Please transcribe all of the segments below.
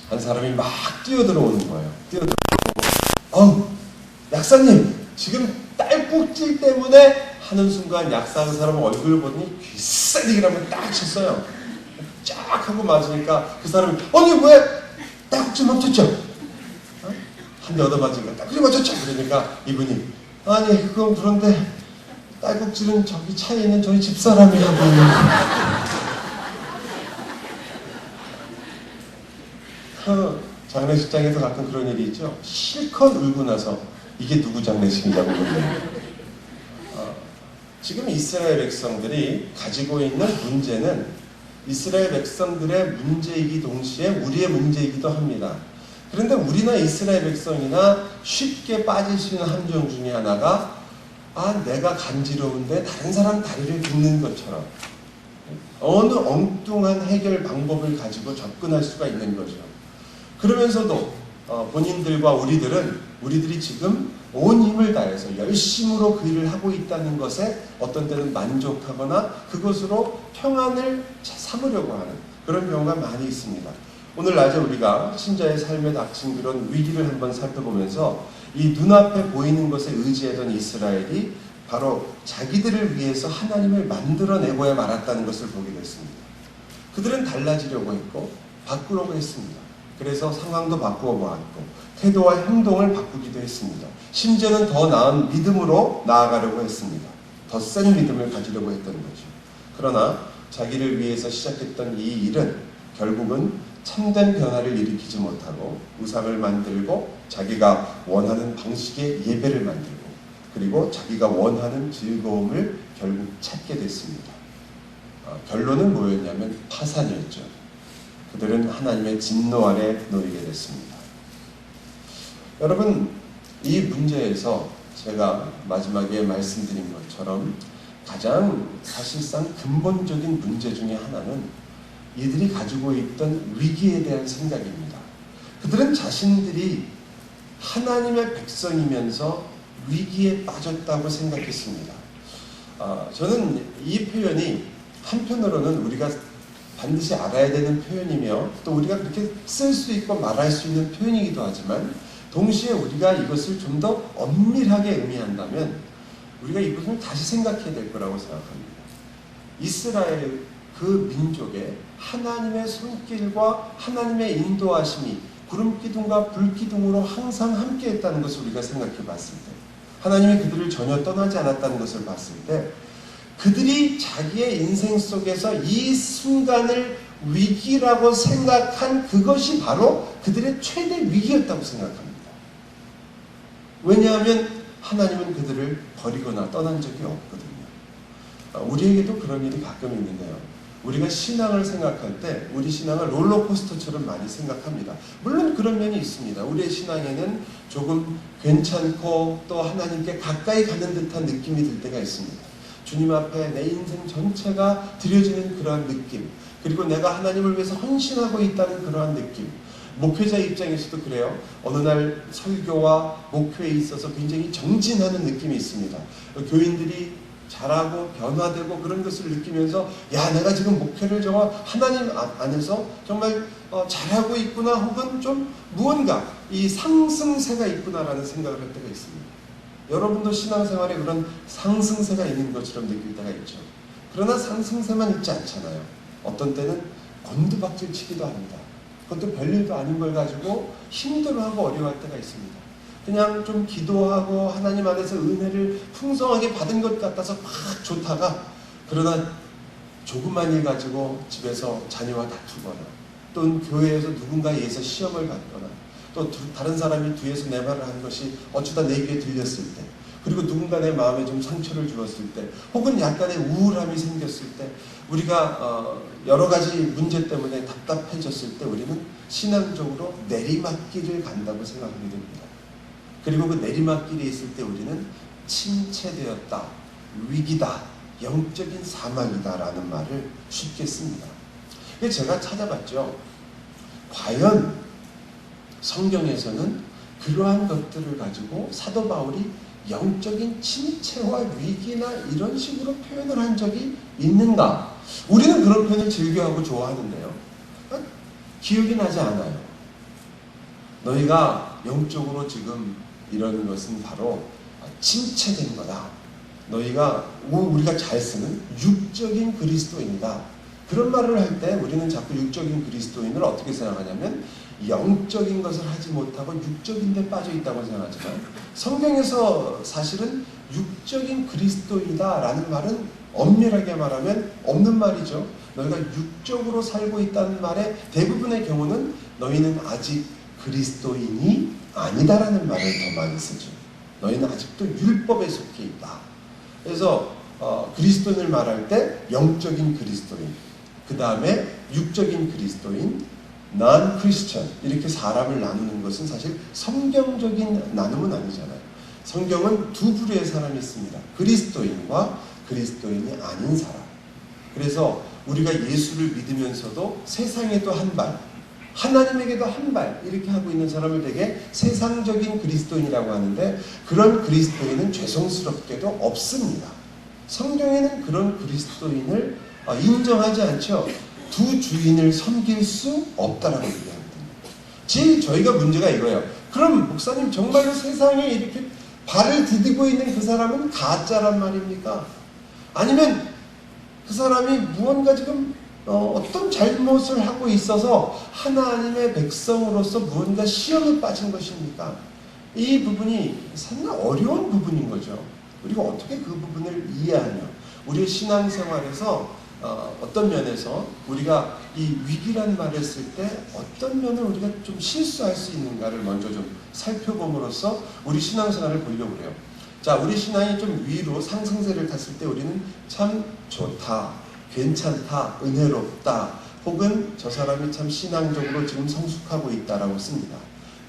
한 사람이 막 뛰어들어오는 거예요. 뛰어들어오고 약사님 지금 딸꾹질 때문에 하는 순간 약사 그 사람 얼굴 보더니 귀싸대기를 한번 딱 쳤어요. 쫙 하고 맞으니까 그 사람이 아니 왜 딸꾹질 멈췄죠? 한 대 얻어맞으니까 딸꾹질 맞췄죠? 그러니까 이분이 아니 그건 그런데 딸꾹질은 저기 차에 있는 저희 집사람이 하고 있는 장례식장에서 가끔 그런 일이 있죠. 실컷 울고 나서 이게 누구 장례식이냐고 그러는 지금 이스라엘 백성들이 가지고 있는 문제는 이스라엘 백성들의 문제이기 동시에 우리의 문제이기도 합니다. 그런데 우리나 이스라엘 백성이나 쉽게 빠질 수 있는 함정 중에 하나가 내가 간지러운데 다른 사람 다리를 긁는 것처럼 어느 엉뚱한 해결 방법을 가지고 접근할 수가 있는 거죠. 그러면서도 본인들과 우리들이 지금 온 힘을 다해서 열심으로 그 일을 하고 있다는 것에 어떤 때는 만족하거나 그것으로 평안을 삼으려고 하는 그런 경우가 많이 있습니다. 오늘 낮에 우리가 신자의 삶에 닥친 그런 위기를 한번 살펴보면서 이 눈앞에 보이는 것에 의지하던 이스라엘이 바로 자기들을 위해서 하나님을 만들어내고야 말았다는 것을 보게 됐습니다. 그들은 달라지려고 했고 바꾸려고 했습니다. 그래서 상황도 바꾸어 보았고 태도와 행동을 바꾸기도 했습니다. 심지어는 더 나은 믿음으로 나아가려고 했습니다. 더 센 믿음을 가지려고 했던 거죠. 그러나 자기를 위해서 시작했던 이 일은 결국은 참된 변화를 일으키지 못하고 우상을 만들고 자기가 원하는 방식의 예배를 만들고 그리고 자기가 원하는 즐거움을 결국 찾게 됐습니다. 결론은 뭐였냐면 파산이었죠. 그들은 하나님의 진노 아래 놓이게 됐습니다. 여러분, 이 문제에서 제가 마지막에 말씀드린 것처럼 가장 사실상 근본적인 문제 중에 하나는 이들이 가지고 있던 위기에 대한 생각입니다. 그들은 자신들이 하나님의 백성이면서 위기에 빠졌다고 생각했습니다. 저는 이 표현이 한편으로는 우리가 반드시 알아야 되는 표현이며 또 우리가 그렇게 쓸 수 있고 말할 수 있는 표현이기도 하지만 동시에 우리가 이것을 좀 더 엄밀하게 의미한다면 우리가 이것을 다시 생각해야 될 거라고 생각합니다. 이스라엘 그 민족의 하나님의 손길과 하나님의 인도하심이 구름기둥과 불기둥으로 항상 함께했다는 것을 우리가 생각해 봤을 때 하나님이 그들을 전혀 떠나지 않았다는 것을 봤을 때 그들이 자기의 인생 속에서 이 순간을 위기라고 생각한 그것이 바로 그들의 최대 위기였다고 생각합니다. 왜냐하면 하나님은 그들을 버리거나 떠난 적이 없거든요. 우리에게도 그런 일이 가끔 있는데요. 우리가 신앙을 생각할 때 우리 신앙을 롤러코스터처럼 많이 생각합니다. 물론 그런 면이 있습니다. 우리의 신앙에는 조금 괜찮고 또 하나님께 가까이 가는 듯한 느낌이 들 때가 있습니다. 주님 앞에 내 인생 전체가 드려지는 그러한 느낌, 그리고 내가 하나님을 위해서 헌신하고 있다는 그러한 느낌. 목회자 입장에서도 그래요. 어느 날 설교와 목회에 있어서 굉장히 정진하는 느낌이 있습니다. 교인들이 잘하고 변화되고 그런 것을 느끼면서 내가 지금 목회를 정말 하나님 안에서 정말 잘하고 있구나, 혹은 좀 무언가 이 상승세가 있구나라는 생각을 할 때가 있습니다. 여러분도 신앙생활에 그런 상승세가 있는 것처럼 느낄 때가 있죠. 그러나 상승세만 있지 않잖아요. 어떤 때는 곤두박질 치기도 합니다. 그것도 별일도 아닌 걸 가지고 힘들어하고 어려워할 때가 있습니다. 그냥 좀 기도하고 하나님 안에서 은혜를 풍성하게 받은 것 같아서 막 좋다가 그러나 조그만 일 가지고 집에서 자녀와 다투거나 또는 교회에서 누군가에 의해서 시험을 받거나 또 다른 사람이 뒤에서 내 말을 한 것이 어쩌다 내 귀에 들렸을 때, 그리고 누군가 내 마음에 좀 상처를 주었을 때, 혹은 약간의 우울함이 생겼을 때, 우리가 여러 가지 문제 때문에 답답해졌을 때 우리는 신앙적으로 내리막길을 간다고 생각하게 됩니다. 그리고 그 내리막길에 있을 때 우리는 침체되었다, 위기다, 영적인 사망이다라는 말을 쉽게 씁니다. 그래서 제가 찾아봤죠. 과연 성경에서는 그러한 것들을 가지고 사도 바울이 영적인 침체와 위기나 이런 식으로 표현을 한 적이 있는가? 우리는 그런 표현을 즐겨하고 좋아하는데요. 기억이 나지 않아요. 너희가 영적으로 지금 이러는 것은 바로 침체된 거다. 너희가 우리가 잘 쓰는 육적인 그리스도인이다. 그런 말을 할 때 우리는 자꾸 육적인 그리스도인을 어떻게 생각하냐면 영적인 것을 하지 못하고 육적인 데 빠져 있다고 생각하지만 성경에서 사실은 육적인 그리스도이다 라는 말은 엄밀하게 말하면 없는 말이죠. 너희가 육적으로 살고 있다는 말의 대부분의 경우는 너희는 아직 그리스도인이 아니다라는 말을 더 많이 쓰죠. 너희는 아직도 율법에 속해 있다. 그래서 그리스도인을 말할 때 영적인 그리스도인, 그 다음에 육적인 그리스도인, non Christian 이렇게 사람을 나누는 것은 사실 성경적인 나눔은 아니잖아요. 성경은 두 부류의 사람이 있습니다. 그리스도인과 그리스도인이 아닌 사람. 그래서 우리가 예수를 믿으면서도 세상에도 한 발, 하나님에게도 한 발 이렇게 하고 있는 사람을 되게 세상적인 그리스도인이라고 하는데 그런 그리스도인은 죄송스럽게도 없습니다. 성경에는 그런 그리스도인을 인정하지 않죠. 두 주인을 섬길 수 없다라고 얘기합니다. 저희가 문제가 이거예요. 그럼 목사님 정말로 세상에 이렇게 발을 디디고 있는 그 사람은 가짜란 말입니까? 아니면 그 사람이 무언가 지금 어떤 잘못을 하고 있어서 하나님의 백성으로서 무언가 시험에 빠진 것입니까? 이 부분이 상당히 어려운 부분인 거죠. 우리가 어떻게 그 부분을 이해하며 우리의 신앙생활에서 어떤 면에서 우리가 이 위기란 말을 쓸 때 어떤 면을 우리가 좀 실수할 수 있는가를 먼저 좀 살펴봄으로써 우리 신앙생활을 보려고 그래요. 자, 우리 신앙이 좀 위로 상승세를 탔을 때 우리는 참 좋다, 괜찮다, 은혜롭다, 혹은 저 사람이 참 신앙적으로 지금 성숙하고 있다라고 씁니다.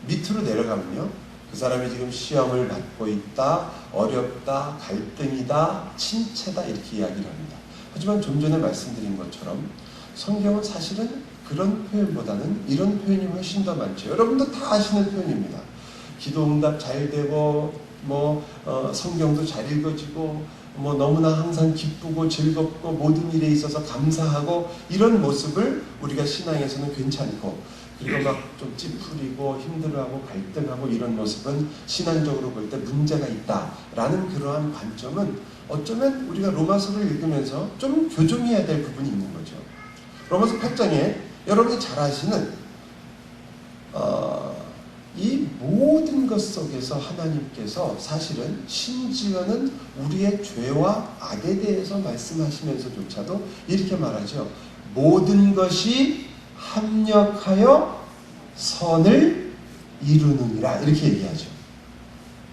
밑으로 내려가면요, 그 사람이 지금 시험을 받고 있다, 어렵다, 갈등이다, 침체다 이렇게 이야기를 합니다. 하지만 좀 전에 말씀드린 것처럼 성경은 사실은 그런 표현보다는 이런 표현이 훨씬 더 많죠. 여러분도 다 아시는 표현입니다. 기도응답 잘 되고 성경도 잘 읽어지고 너무나 항상 기쁘고 즐겁고 모든 일에 있어서 감사하고 이런 모습을 우리가 신앙에서는 괜찮고, 그리고 막 좀 찌푸리고 힘들어하고 갈등하고 이런 모습은 신앙적으로 볼 때 문제가 있다라는 그러한 관점은 어쩌면 우리가 로마서를 읽으면서 좀 교정해야 될 부분이 있는 거죠. 로마서 8장에 여러분이 잘 아시는 이 모든 것 속에서 하나님께서 사실은 심지어는 우리의 죄와 악에 대해서 말씀하시면서조차도 이렇게 말하죠. 모든 것이 합력하여 선을 이루느니라 이렇게 얘기하죠.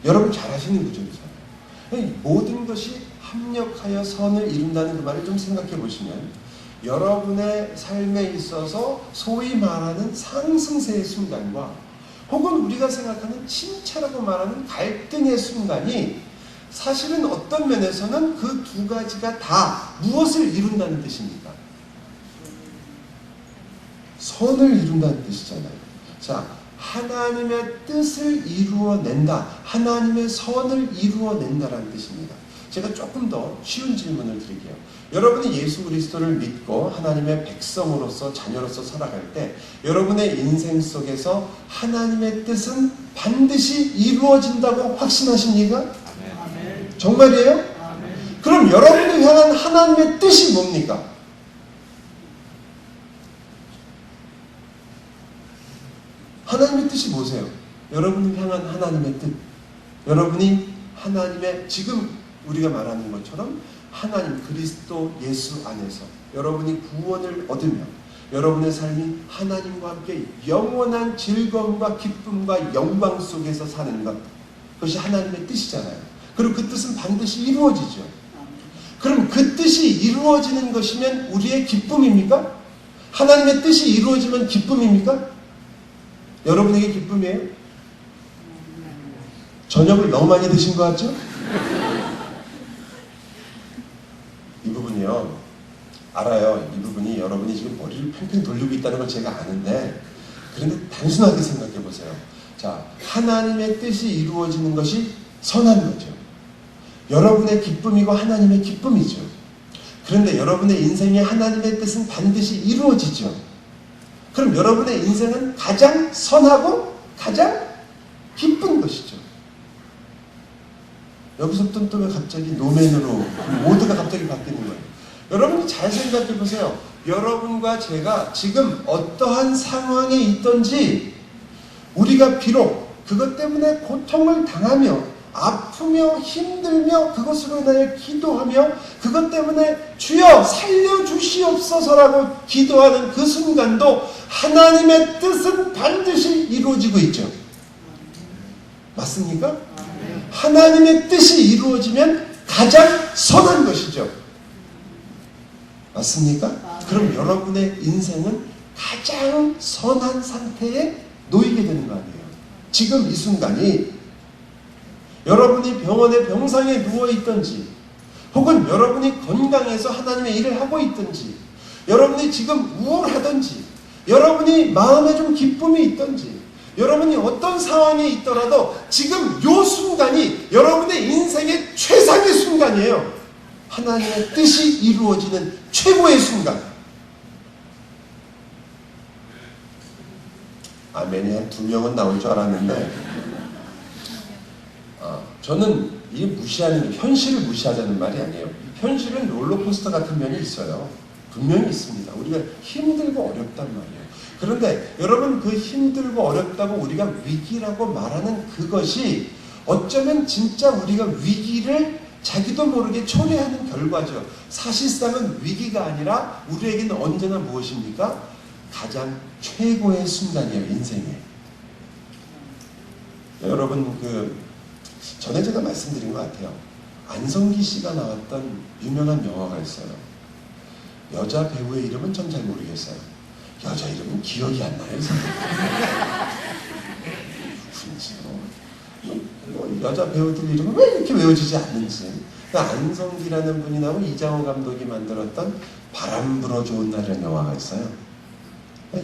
여러분 잘 아시는 구절이잖아요. 모든 것이 합력하여 선을 이룬다는 그 말을 좀 생각해 보시면 여러분의 삶에 있어서 소위 말하는 상승세의 순간과 혹은 우리가 생각하는 침체라고 말하는 갈등의 순간이 사실은 어떤 면에서는 그 두 가지가 다 무엇을 이룬다는 뜻입니까? 선을 이룬다는 뜻이잖아요. 자, 하나님의 뜻을 이루어낸다, 하나님의 선을 이루어낸다라는 뜻입니다. 제가 조금 더 쉬운 질문을 드릴게요. 여러분이 예수 그리스도를 믿고 하나님의 백성으로서 자녀로서 살아갈 때 여러분의 인생 속에서 하나님의 뜻은 반드시 이루어진다고 확신하십니까? 아멘. 정말이에요? 아멘. 그럼 여러분을 향한 하나님의 뜻이 뭡니까? 하나님의 뜻이 뭐세요? 여러분을 향한 하나님의 뜻. 여러분이 하나님의 지금 우리가 말하는 것처럼 하나님 그리스도 예수 안에서 여러분이 구원을 얻으며 여러분의 삶이 하나님과 함께 영원한 즐거움과 기쁨과 영광 속에서 사는 것, 그것이 하나님의 뜻이잖아요. 그리고 그 뜻은 반드시 이루어지죠. 그럼 그 뜻이 이루어지는 것이면 우리의 기쁨입니까? 하나님의 뜻이 이루어지면 기쁨입니까? 여러분에게 기쁨이에요? 저녁을 너무 많이 드신 것 같죠? 이 부분이요, 알아요. 이 부분이 여러분이 지금 머리를 팽팽 돌리고 있다는 걸 제가 아는데, 그런데 단순하게 생각해 보세요. 자, 하나님의 뜻이 이루어지는 것이 선한 거죠. 여러분의 기쁨이고 하나님의 기쁨이죠. 그런데 여러분의 인생에 하나님의 뜻은 반드시 이루어지죠. 그럼 여러분의 인생은 가장 선하고 가장 기쁜 것이죠. 여기서부터 또 왜 갑자기 노맨으로 모두가 갑자기 바뀌는 거예요. 여러분이 잘 생각해 보세요. 여러분과 제가 지금 어떠한 상황에 있든지 우리가 비록 그것 때문에 고통을 당하며 아프며 힘들며 그것으로 인하여 기도하며 그것 때문에 주여 살려주시옵소서라고 기도하는 그 순간도 하나님의 뜻은 반드시 이루어지고 있죠. 맞습니까? 하나님의 뜻이 이루어지면 가장 선한 것이죠. 맞습니까? 그럼 여러분의 인생은 가장 선한 상태에 놓이게 되는 거 아니에요. 지금 이 순간이 여러분이 병원의 병상에 누워있든지 혹은 여러분이 건강해서 하나님의 일을 하고 있든지 여러분이 지금 우울하든지 여러분이 마음에 좀 기쁨이 있든지 여러분이 어떤 상황에 있더라도 지금 이 순간이 여러분의 인생의 최상의 순간이에요. 하나님의 뜻이 이루어지는 최고의 순간. 아멘이 한 2명은 나올 줄 알았는데 저는 이 무시하는 게 현실을 무시하자는 말이 아니에요. 현실은 롤러코스터 같은 면이 있어요. 분명히 있습니다. 우리가 힘들고 어렵단 말이에요. 그런데 여러분 그 힘들고 어렵다고 우리가 위기라고 말하는 그것이 어쩌면 진짜 우리가 위기를 자기도 모르게 초래하는 결과죠. 사실상은 위기가 아니라 우리에게는 언제나 무엇입니까? 가장 최고의 순간이에요. 인생에. 여러분 전에 제가 말씀드린 것 같아요. 안성기 씨가 나왔던 유명한 영화가 있어요. 여자 배우의 이름은 전 잘 모르겠어요. 여자 이름은 기억이 안 나요. 여자 배우들 이름은 왜 이렇게 외워지지 않는지. 안성기라는 분이 나오고 이장호 감독이 만들었던 바람 불어 좋은 날이라는 영화가 있어요.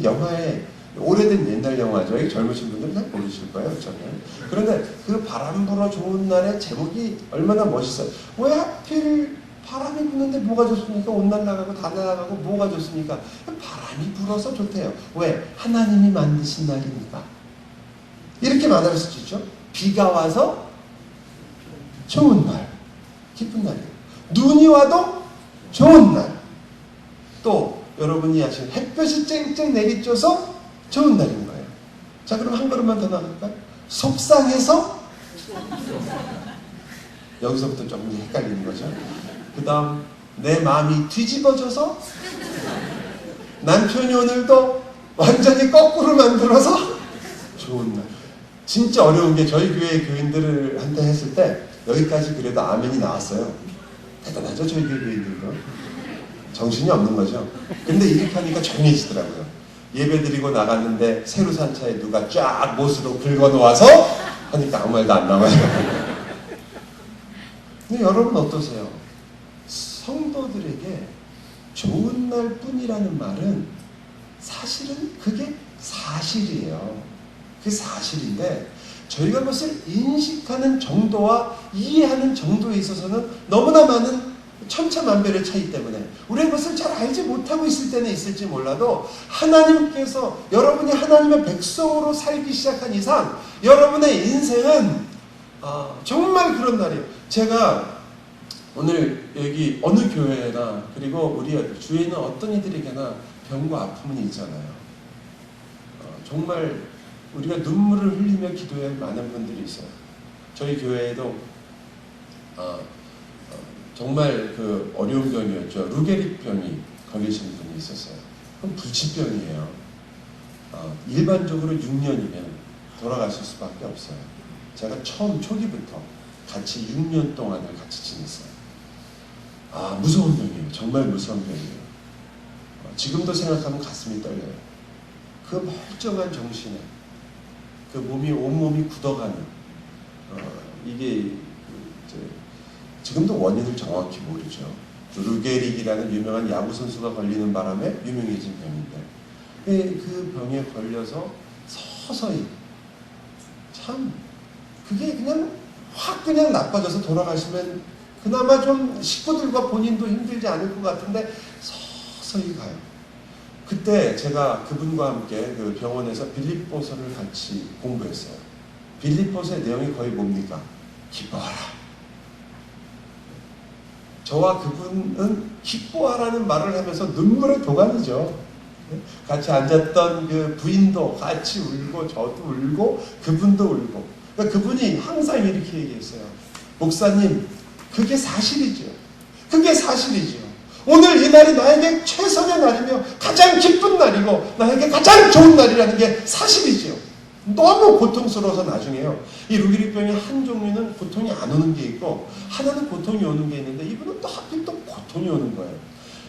영화에 오래된 옛날 영화죠. 젊으신 분들은 잘 모르실 거예요. 어쩌면. 그런데 그 바람 불어 좋은 날의 제목이 얼마나 멋있어요. 왜 하필 바람이 부는데 뭐가 좋습니까? 옷 날아가고 다 날아가고 뭐가 좋습니까? 바람이 불어서 좋대요. 왜? 하나님이 만드신 날이니까. 이렇게 말할 수 있죠. 비가 와서 좋은 날, 기쁜 날이에요. 눈이 와도 좋은 날. 또 여러분이 아시는 햇볕이 쨍쨍 내리쬐서 좋은 날인 거예요. 자, 그럼 한 걸음만 더 나갈까요? 속상해서 여기서부터 조금 헷갈리는 거죠. 그 다음 내 마음이 뒤집어져서 남편이 오늘도 완전히 거꾸로 만들어서 좋은 날. 진짜 어려운 게 저희 교회 교인들한테 했을 때 여기까지 그래도 아멘이 나왔어요. 대단하죠. 저희 교회 교인들도. 정신이 없는 거죠. 근데 이렇게 하니까 조용해지더라고요. 예배 드리고 나갔는데 새로 산 차에 누가 쫙 못으로 긁어놓아서 하니까 아무 말도 안 나와요. 근데 여러분 어떠세요? 성도들에게 좋은 날 뿐이라는 말은 사실은 그게 사실이에요. 그게 사실인데 저희가 그것을 인식하는 정도와 이해하는 정도에 있어서는 너무나 많은 천차만별의 차이 때문에 우리가 그것을 잘 알지 못하고 있을 때는 있을지 몰라도 하나님께서 여러분이 하나님의 백성으로 살기 시작한 이상 여러분의 인생은 정말 그런 날이에요. 제가 오늘 여기 어느 교회나 그리고 우리 주위에 있는 어떤 이들에게나 병과 아픔은 있잖아요. 정말 우리가 눈물을 흘리며 기도할 많은 분들이 있어요. 저희 교회에도 정말 그 어려운 병이었죠. 루게릭 병이 걸리신 분이 있었어요. 그럼 불치병이에요. 일반적으로 6년이면 돌아가실 수밖에 없어요. 제가 처음 초기부터 같이 6년 동안을 같이 지냈어요. 무서운 병이에요. 정말 무서운 병이에요. 지금도 생각하면 가슴이 떨려요. 그 멀쩡한 정신에 그 몸이 온몸이 굳어가는 이게 지금도 원인을 정확히 모르죠. 루게릭이라는 유명한 야구 선수가 걸리는 바람에 유명해진 병인데 그 병에 걸려서 서서히 참 그게 그냥 확 그냥 나빠져서 돌아가시면 그나마 좀 식구들과 본인도 힘들지 않을 것 같은데 서서히 가요. 그때 제가 그분과 함께 그 병원에서 빌립보서를 같이 공부했어요. 빌립보서의 내용이 거의 뭡니까? 기뻐하라. 저와 그분은 기뻐하라는 말을 하면서 눈물의 도가니죠. 같이 앉았던 그 부인도 같이 울고 저도 울고 그분도 울고. 그러니까 그분이 항상 이렇게 얘기했어요. 목사님, 그게 사실이죠. 그게 사실이죠. 오늘 이 날이 나에게 최선의 날이며 가장 기쁜 날이고 나에게 가장 좋은 날이라는 게 사실이죠. 너무 고통스러워서 나중에요. 이 루게릭병의 한 종류는 고통이 안 오는 게 있고 하나는 고통이 오는 게 있는데 이분은 또 하필 또 고통이 오는 거예요.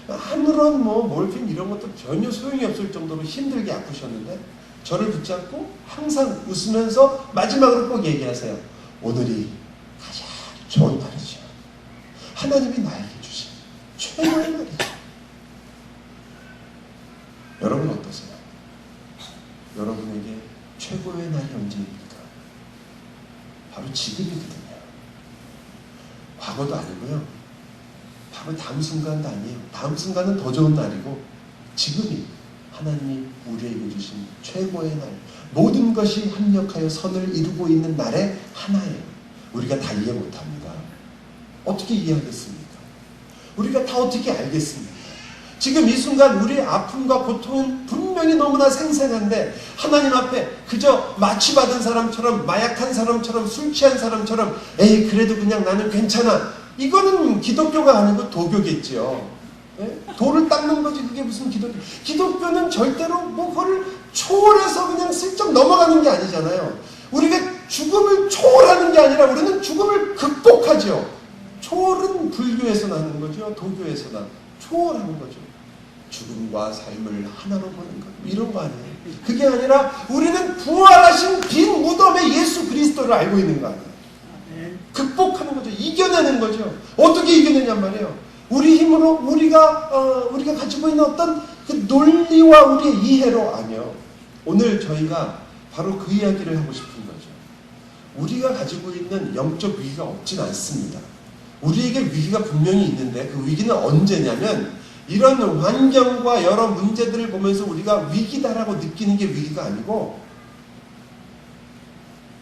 아무런 몰핀 이런 것도 전혀 소용이 없을 정도로 힘들게 아프셨는데 저를 붙잡고 항상 웃으면서 마지막으로 꼭 얘기하세요. 오늘이 가장 좋은 날이죠. 하나님이 나에게 주신 최고의 날이죠. 여러분 어떠세요? 여러분에게 최고의 날이 언제입니까? 바로 지금이거든요. 과거도 아니고요. 바로 다음 순간도 아니에요. 다음 순간은 더 좋은 날이고 지금이 하나님이 우리에게 주신 최고의 날, 모든 것이 합력하여 선을 이루고 있는 날의 하나예요. 우리가 다 이해 못합니다. 어떻게 이해하겠습니까? 우리가 다 어떻게 알겠습니까? 지금 이 순간 우리의 아픔과 고통은 분명히 너무나 생생한데 하나님 앞에 그저 마취받은 사람처럼, 마약한 사람처럼, 술 취한 사람처럼 에이 그래도 그냥 나는 괜찮아, 이거는 기독교가 아니고 도교겠지요. 네? 돌을 닦는 거지 그게 무슨 기독교. 기독교는 절대로 뭐 그걸 초월해서 그냥 슬쩍 넘어가는 게 아니잖아요. 우리가 죽음을 초월하는 게 아니라 우리는 죽음을 극복하죠. 초월은 불교에서 나는 거죠. 도교에서 나는 초월하는 거죠. 죽음과 삶을 하나로 보는 것, 이런 거 아니에요. 그게 아니라 우리는 부활하신 빈 무덤의 예수 그리스도를 알고 있는 거 아니에요. 극복하는 거죠. 이겨내는 거죠. 어떻게 이겨내냔 말이에요. 우리 힘으로 우리가 가지고 있는 어떤 그 논리와 우리의 이해로 아니요. 오늘 저희가 바로 그 이야기를 하고 싶은 거죠. 우리가 가지고 있는 영적 위기가 없진 않습니다. 우리에게 위기가 분명히 있는데 그 위기는 언제냐면 이런 환경과 여러 문제들을 보면서 우리가 위기다라고 느끼는 게 위기가 아니고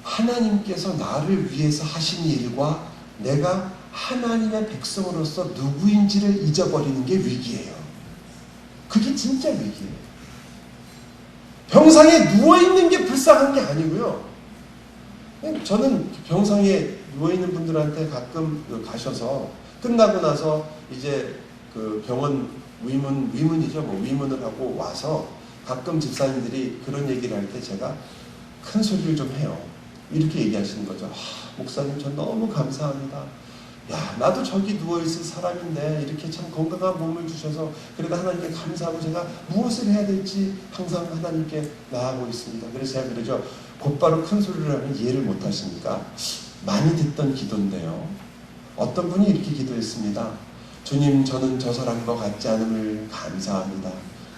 하나님께서 나를 위해서 하신 일과 내가 하나님의 백성으로서 누구인지를 잊어버리는 게 위기예요. 그게 진짜 위기예요. 병상에 누워있는 게 불쌍한 게 아니고요. 저는 병상에 누워있는 분들한테 가끔 가셔서 끝나고 나서 이제 그 병원 위문이죠. 뭐 위문을 하고 와서 가끔 집사님들이 그런 얘기를 할 때 제가 큰 소리를 좀 해요. 이렇게 얘기하시는 거죠. 목사님 전 너무 감사합니다. 야 나도 저기 누워있을 사람인데 이렇게 참 건강한 몸을 주셔서 그래도 하나님께 감사하고 제가 무엇을 해야 될지 항상 하나님께 나아가고 있습니다. 그래서 제가 그러죠. 곧바로 큰 소리를 하면 이해를 못 하십니까? 많이 듣던 기도인데요. 어떤 분이 이렇게 기도했습니다. 주님 저는 저 사람과 같지 않음을 감사합니다.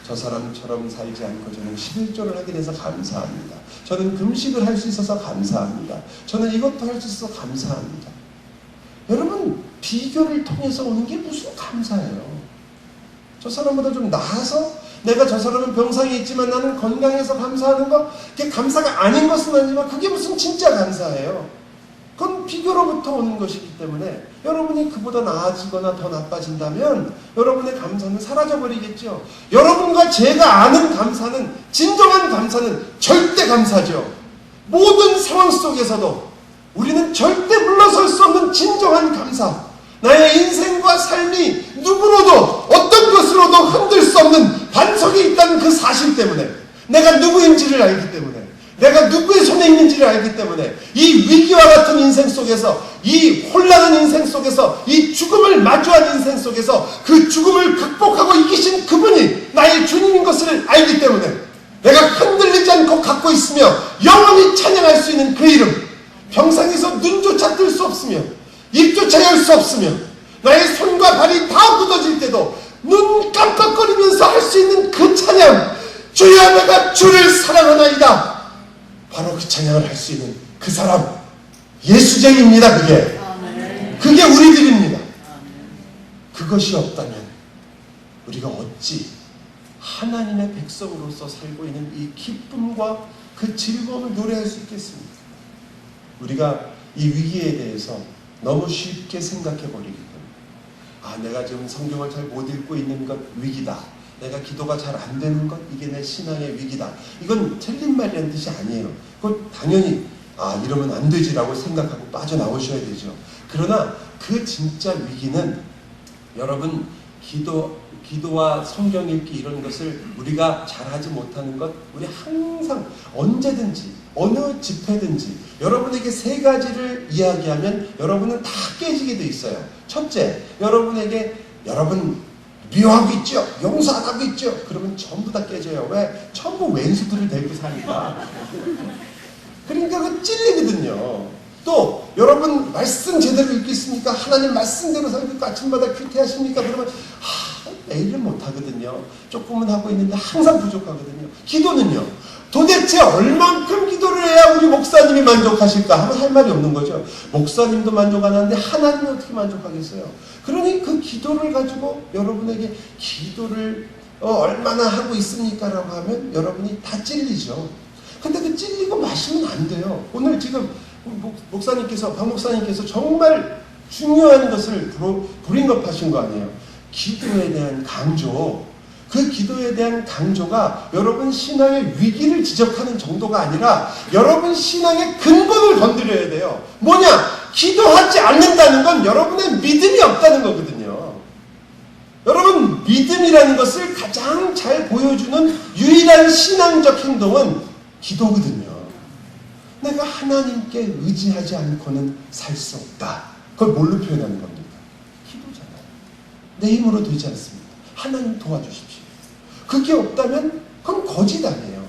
저 사람처럼 살지 않고 저는 11조를 하게 돼서 감사합니다. 저는 금식을 할 수 있어서 감사합니다. 저는 이것도 할 수 있어서 감사합니다. 여러분 비교를 통해서 오는 게 무슨 감사예요. 저 사람보다 좀 나아서 내가 저 사람은 병상에 있지만 나는 건강해서 감사하는 거 그게 감사가 아닌 것은 아니지만 그게 무슨 진짜 감사예요. 그건 비교로부터 오는 것이기 때문에 여러분이 그보다 나아지거나 더 나빠진다면 여러분의 감사는 사라져버리겠죠. 여러분과 제가 아는 감사는 진정한 감사는 절대 감사죠. 모든 상황 속에서도 우리는 절대 물러설 수 없는 진정한 감사. 나의 인생과 삶이 누구로도 어떤 것으로도 흔들 수 없는 반석이 있다는 그 사실 때문에 내가 누구인지를 알기 때문에 내가 누구의 손에 있는지를 알기 때문에 이 위기와 같은 인생 속에서 이 혼란한 인생 속에서 이 죽음을 마주한 인생 속에서 그 죽음을 극복하고 이기신 그분이 나의 주님인 것을 알기 때문에 내가 흔들리지 않고 갖고 있으며 영원히 찬양할 수 있는 그 이름, 병상에서 눈조차 뜰 수 없으며 입조차 열 수 없으며 나의 손과 발이 다 굳어질 때도 눈 깜빡거리면서 할 수 있는 그 찬양, 주여 내가 주를 사랑하나이다. 바로 그 찬양을 할 수 있는 그 사람 예수쟁입니다. 그게 우리들입니다. 그것이 없다면 우리가 어찌 하나님의 백성으로서 살고 있는 이 기쁨과 그 즐거움을 노래할 수 있겠습니까? 우리가 이 위기에 대해서 너무 쉽게 생각해 버리기 때문에 내가 지금 성경을 잘 못 읽고 있는 것 위기다. 내가 기도가 잘 안 되는 것 이게 내 신앙의 위기다. 이건 틀린 말이라는 뜻이 아니에요. 그건 당연히 이러면 안 되지라고 생각하고 빠져나오셔야 되죠. 그러나 그 진짜 위기는 여러분 기도와 성경 읽기 이런 것을 우리가 잘하지 못하는 것 우리 항상 언제든지 어느 집회든지 여러분에게 세 가지를 이야기하면 여러분은 다 깨지게 돼 있어요. 첫째, 여러분 미워하고 있죠? 용서 안 하고 있죠? 그러면 전부 다 깨져요. 왜? 전부 왼수들을 데리고 사니까. 그러니까 그 찔리거든요. 또 여러분 말씀 제대로 읽겠습니까? 하나님 말씀대로 살고 아침마다 큐티하십니까? 그러면 매일은 못하거든요. 조금은 하고 있는데 항상 부족하거든요. 기도는요. 도대체 얼만큼 기도를 해야 우리 목사님이 만족하실까 하면 할 말이 없는 거죠. 목사님도 만족 안 하는데 하나님이 어떻게 만족하겠어요? 그러니 그 기도를 가지고 여러분에게 기도를 얼마나 하고 있습니까? 라고 하면 여러분이 다 찔리죠. 근데 그 찔리고 마시면 안 돼요. 오늘 지금 박 목사님께서 정말 중요한 것을 브링업하신 거 아니에요. 기도에 대한 강조. 그 기도에 대한 강조가 여러분 신앙의 위기를 지적하는 정도가 아니라 여러분 신앙의 근본을 건드려야 돼요. 뭐냐? 기도하지 않는다는 건 여러분의 믿음이 없다는 거거든요. 여러분 믿음이라는 것을 가장 잘 보여주는 유일한 신앙적 행동은 기도거든요. 내가 하나님께 의지하지 않고는 살 수 없다. 그걸 뭘로 표현하는 겁니까? 기도잖아요. 내 힘으로 되지 않습니다. 하나님 도와주십시오. 그게 없다면 그건 거짓 아니에요.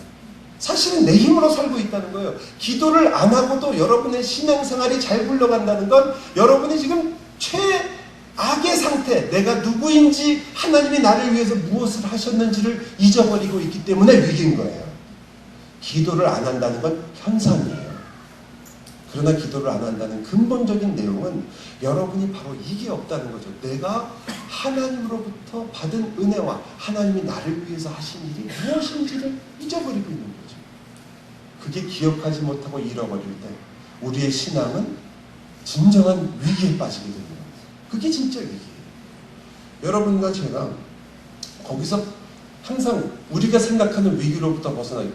사실은 내 힘으로 살고 있다는 거예요. 기도를 안 하고도 여러분의 신앙생활이 잘 굴러간다는 건 여러분이 지금 최악의 상태, 내가 누구인지 하나님이 나를 위해서 무엇을 하셨는지를 잊어버리고 있기 때문에 위기인 거예요. 기도를 안 한다는 건 현상이에요. 그러나 기도를 안 한다는 근본적인 내용은 여러분이 바로 이게 없다는 거죠. 내가 하나님으로부터 받은 은혜와 하나님이 나를 위해서 하신 일이 무엇인지를 잊어버리고 있는 거죠. 그게 기억하지 못하고 잃어버릴 때 우리의 신앙은 진정한 위기에 빠지게 되는 거예요. 그게 진짜 위기예요. 여러분과 제가 거기서 항상 우리가 생각하는 위기로부터 벗어나기,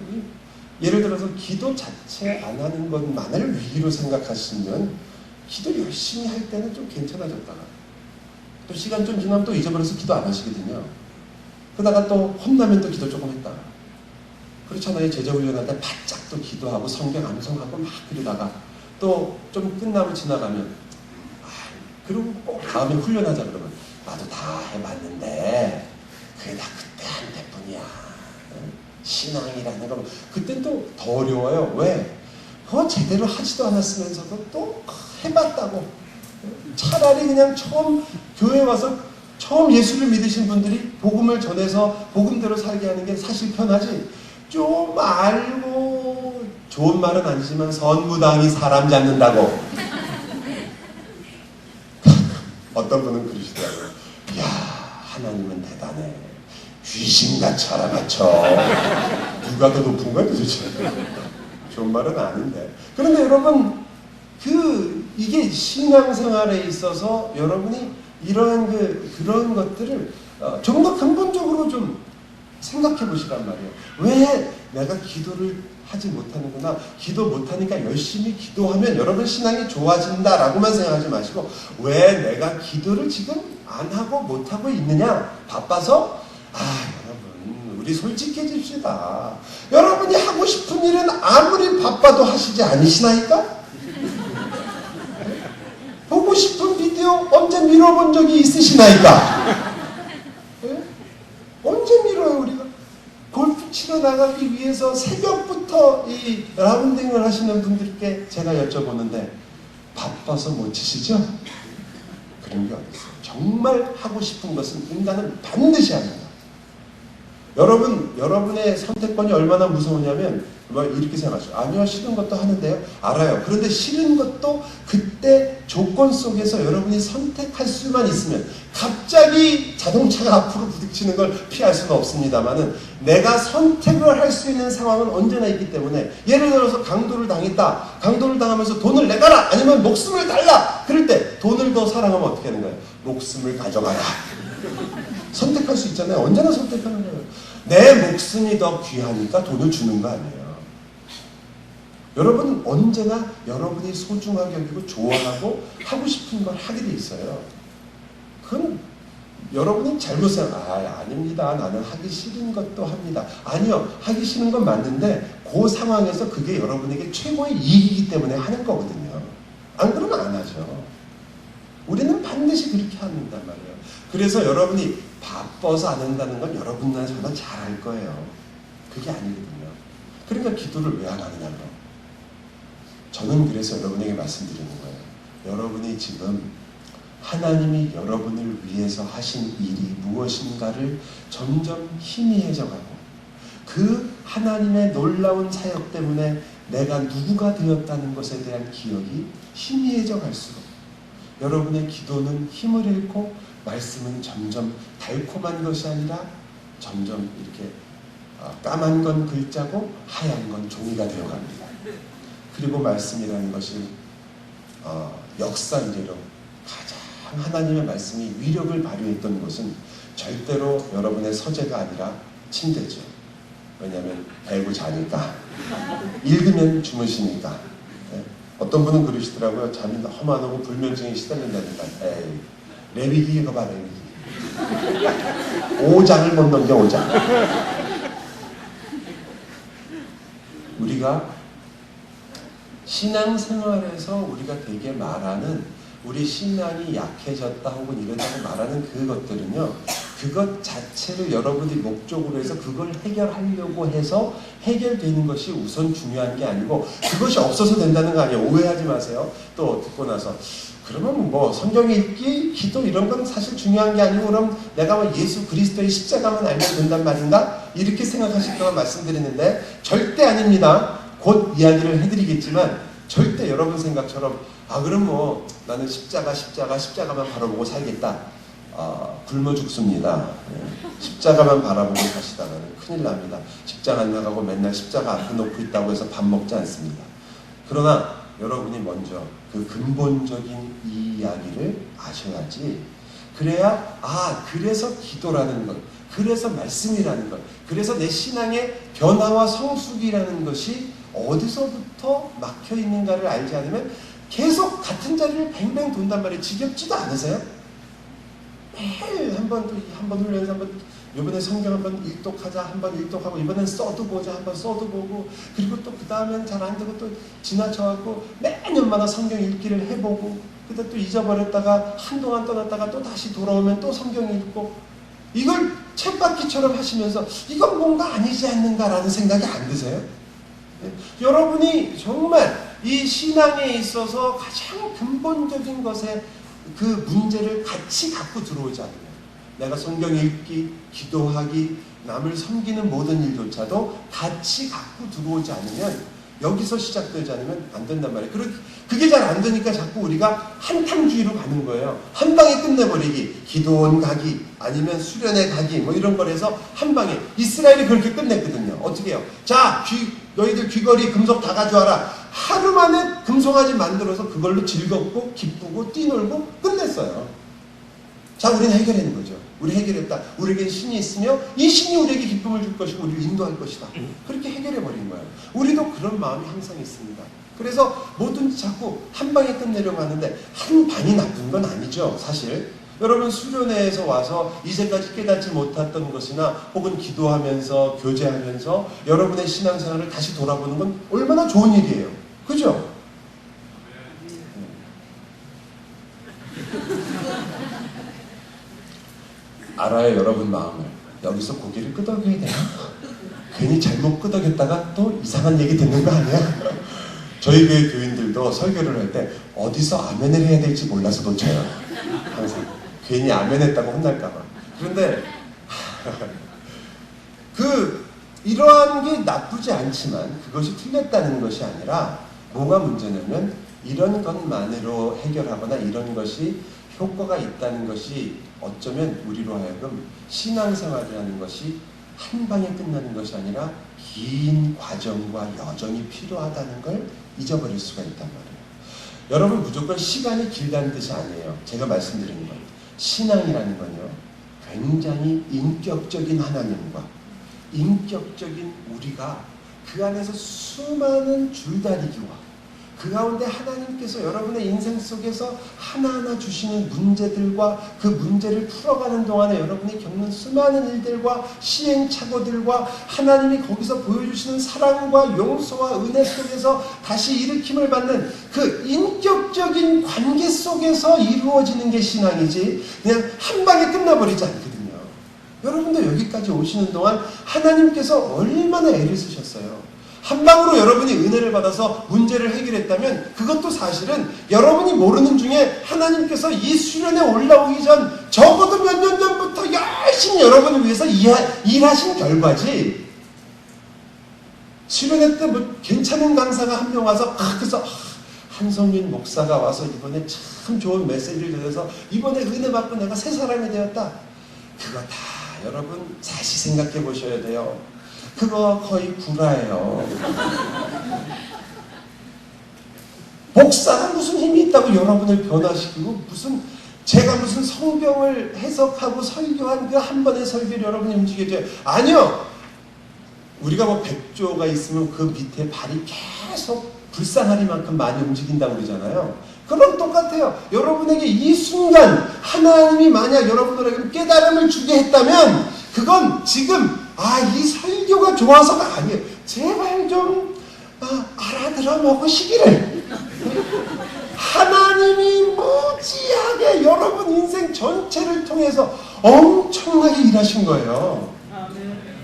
예를 들어서 기도 자체 안 하는 것만을 위기로 생각하시면 기도 열심히 할 때는 좀 괜찮아졌다가 또 시간 좀 지나면 또 잊어버려서 기도 안 하시거든요. 그러다가 또 혼나면 또 기도 조금 했다가, 그렇잖아요. 제자훈련할 때 바짝 또 기도하고 성경 암송하고 막 그러다가 또 좀 끝나고 지나가면 그리고 꼭 다음에 훈련하자 그러면 나도 다 해봤는데 그게 다 그때 한 때뿐이야. 신앙이라는 건 그땐 또 더 어려워요. 왜? 그거 제대로 하지도 않았으면서도 또 해봤다고. 차라리 그냥 처음 교회 와서 처음 예수를 믿으신 분들이 복음을 전해서 복음대로 살게 하는 게 사실 편하지. 좀 알고, 좋은 말은 아니지만 선무당이 사람 잡는다고. 어떤 분은 그러시더라고요. 이야, 하나님은 대단해. 귀신같이 알아맞혀. 누가 더 높은 거야 도대체? 좋은 말은 아닌데. 그런데 여러분, 이게 신앙생활에 있어서 여러분이 이러한 그런 것들을 좀 더 근본적으로 좀 생각해 보시란 말이에요. 왜 내가 기도를 하지 못하는구나. 기도 못하니까 열심히 기도하면 여러분 신앙이 좋아진다라고만 생각하지 마시고, 왜 내가 기도를 지금 안 하고 못하고 있느냐? 바빠서? 여러분, 우리 솔직해집시다. 여러분이 하고 싶은 일은 아무리 바빠도 하시지 않으시나이까? 보고 싶은 비디오 언제 밀어본 적이 있으시나이까? 네? 언제 밀어요 우리가? 골프 치러 나가기 위해서 새벽부터 이 라운딩을 하시는 분들께 제가 여쭤보는데 바빠서 못 치시죠? 그런 게 어딨어요. 정말 하고 싶은 것은 인간은 반드시 합니다. 여러분의 선택권이 얼마나 무서우냐면 뭐 이렇게 생각하죠. 아니요, 싫은 것도 하는데요. 알아요. 그런데 싫은 것도 그때 조건 속에서 여러분이 선택할 수만 있으면, 갑자기 자동차가 앞으로 부딪히는 걸 피할 수는 없습니다만은 내가 선택을 할 수 있는 상황은 언제나 있기 때문에, 예를 들어서 강도를 당했다. 강도를 당하면서 돈을 내놔라, 아니면 목숨을 달라. 그럴 때 돈을 더 사랑하면 어떻게 하는 거예요? 목숨을 가져가라. 선택할 수 있잖아요. 언제나 선택하는 거예요. 내 목숨이 더 귀하니까 돈을 주는 거 아니에요. 여러분 언제나 여러분이 소중하게 여기고 좋아하고 하고 싶은 걸 하게 돼 있어요. 그건 여러분이 잘못 아닙니다. 나는 하기 싫은 것도 합니다. 아니요, 하기 싫은 건 맞는데 그 상황에서 그게 여러분에게 최고의 이익이기 때문에 하는 거거든요. 안 그러면 안 하죠. 우리는 반드시 그렇게 한단 말이에요. 그래서 여러분이 바빠서 안 한다는 건 여러분이나 저나 잘 알 거예요. 그게 아니거든요. 그러니까 기도를 왜 안 하느냐고. 저는 그래서 여러분에게 말씀드리는 거예요. 여러분이 지금 하나님이 여러분을 위해서 하신 일이 무엇인가를 점점 희미해져가고, 그 하나님의 놀라운 사역 때문에 내가 누구가 되었다는 것에 대한 기억이 희미해져 갈수록 여러분의 기도는 힘을 잃고 말씀은 점점 달콤한 것이 아니라 점점 이렇게 까만 건 글자고 하얀 건 종이가 되어갑니다. 그리고 말씀이라는 것이 역사이래로 가장 하나님의 말씀이 위력을 발휘했던 것은 절대로 여러분의 서재가 아니라 침대죠. 왜냐하면 배고 자니까, 읽으면 주무시니까. 네? 어떤 분은 그러시더라고요. 잠이 너무 안 오고 불면증에 시달린다니까. 에이, 레위기 이거 봐, 레위기. 5장을 못 넘겨, 5장. 우리가 신앙생활에서 우리가 되게 말하는, 우리 신앙이 약해졌다 혹은 이러다고 말하는 그것들은요, 그것 자체를 여러분이 목적으로 해서 그걸 해결하려고 해서 해결되는 것이 우선 중요한 게 아니고, 그것이 없어서 된다는 거 아니에요. 오해하지 마세요. 또 듣고 나서 그러면 뭐 성경 읽기, 기도 이런 건 사실 중요한 게 아니고, 그럼 내가 뭐 예수 그리스도의 십자가만 알면 된단 말인가? 이렇게 생각하실까 말씀드리는데 절대 아닙니다. 곧 이야기를 해드리겠지만 절대 여러분 생각처럼 그럼 뭐 나는 십자가만 바라보고 살겠다. 굶어 죽습니다. 십자가만 바라보고 사시다가는 큰일 납니다. 직장 안 나가고 맨날 십자가 앞에 놓고 있다고 해서 밥 먹지 않습니다. 그러나 여러분이 먼저 그 근본적인 이 이야기를 아셔야지, 그래야 그래서 기도라는 것, 그래서 말씀이라는 것, 그래서 내 신앙의 변화와 성숙이라는 것이 어디서부터 막혀 있는가를 알지 않으면 계속 같은 자리를 뱅뱅 돈단 말이에요. 지겹지도 않으세요? 매일 한 번 훈련해서 한 번, 이번에 성경 한번 일독하자, 한번 일독하고, 이번엔 써도 보자, 한번 써도 보고, 그리고 또 그 다음엔 잘 안 되고 또 지나쳐갖고 매년마다 성경 읽기를 해보고, 그때 또 잊어버렸다가 한동안 떠났다가 또 다시 돌아오면 또 성경 읽고, 이걸 쳇바퀴처럼 하시면서 이건 뭔가 아니지 않는가라는 생각이 안 드세요? 여러분이 정말 이 신앙에 있어서 가장 근본적인 것에 그 문제를 같이 갖고 들어오지 않으면, 내가 성경 읽기, 기도하기, 남을 섬기는 모든 일조차도 같이 갖고 들어오지 않으면, 여기서 시작되지 않으면 안 된단 말이에요. 그게 잘 안 되니까 자꾸 우리가 한탕주의로 가는 거예요. 한 방에 끝내버리기, 기도원 가기, 아니면 수련회 가기, 뭐 이런 걸 해서 한 방에. 이스라엘이 그렇게 끝냈거든요. 어떻게 해요? 자, 너희들 귀걸이 금속 다 가져와라. 하루 만에 금송아지 만들어서 그걸로 즐겁고 기쁘고 뛰놀고 끝냈어요. 자, 우리는 해결하는 거죠. 우리 해결했다. 우리에게 신이 있으며 이 신이 우리에게 기쁨을 줄 것이고 우리를 인도할 것이다. 그렇게 해결해버린 거예요. 우리도 그런 마음이 항상 있습니다. 그래서 뭐든지 자꾸 한 방에 끝내려고 하는데, 한 방이 나쁜 건 아니죠, 사실. 여러분 수련회에서 와서 이제까지 깨닫지 못했던 것이나 혹은 기도하면서 교제하면서 여러분의 신앙생활을 다시 돌아보는 건 얼마나 좋은 일이에요. 그죠? 알아요, 여러분 마음을. 여기서 고개를 끄덕여야 되나? 괜히 잘못 끄덕였다가 또 이상한 얘기 듣는 거 아니야? 저희 교회 교인들도 설교를 할 때 어디서 아멘을 해야 될지 몰라서 놓쳐요. 항상. 괜히 아멘했다고 혼날까봐. 그런데 이러한 게 나쁘지 않지만 그것이 틀렸다는 것이 아니라 뭐가 문제냐면 이런 것만으로 해결하거나 이런 것이 효과가 있다는 것이 어쩌면 우리로 하여금 신앙생활이라는 것이 한 방에 끝나는 것이 아니라 긴 과정과 여정이 필요하다는 걸 잊어버릴 수가 있단 말이에요. 여러분 무조건 시간이 길다는 뜻이 아니에요. 제가 말씀드리는 건 신앙이라는 건요 굉장히 인격적인 하나님과 인격적인 우리가 그 안에서 수많은 줄다리기와 그 가운데 하나님께서 여러분의 인생 속에서 하나하나 주시는 문제들과 그 문제를 풀어가는 동안에 여러분이 겪는 수많은 일들과 시행착오들과 하나님이 거기서 보여주시는 사랑과 용서와 은혜 속에서 다시 일으킴을 받는 그 인격적인 관계 속에서 이루어지는 게 신앙이지 그냥 한 방에 끝나버리지 않거든요. 여러분도 여기까지 오시는 동안 하나님께서 얼마나 애를 쓰셨어요. 한 방으로 여러분이 은혜를 받아서 문제를 해결했다면 그것도 사실은 여러분이 모르는 중에 하나님께서 이 수련에 올라오기 전 적어도 몇 년 전부터 열심히 여러분을 위해서 일하신 결과지. 수련회 때 뭐 괜찮은 강사가 한 명 와서 그래서 한성민 목사가 와서 이번에 참 좋은 메시지를 전해서 이번에 은혜 받고 내가 새 사람이 되었다. 그거 다 여러분 다시 생각해 보셔야 돼요. 그거 거의 구라예요. 목사가 무슨 힘이 있다고 여러분을 변화시키고 제가 무슨 성경을 해석하고 설교한 그 한 번의 설교를 여러분이 움직여줘요. 아니요. 우리가 뭐 100조가 있으면 그 밑에 발이 계속 불쌍하리만큼 많이 움직인다고 그러잖아요. 그럼 똑같아요. 여러분에게 이 순간 하나님이 만약 여러분들에게 깨달음을 주게 했다면 그건 지금 이 설교가 좋아서가 아니에요. 제발 좀 알아들어 먹으시기를. 하나님이 무지하게 여러분 인생 전체를 통해서 엄청나게 일하신 거예요.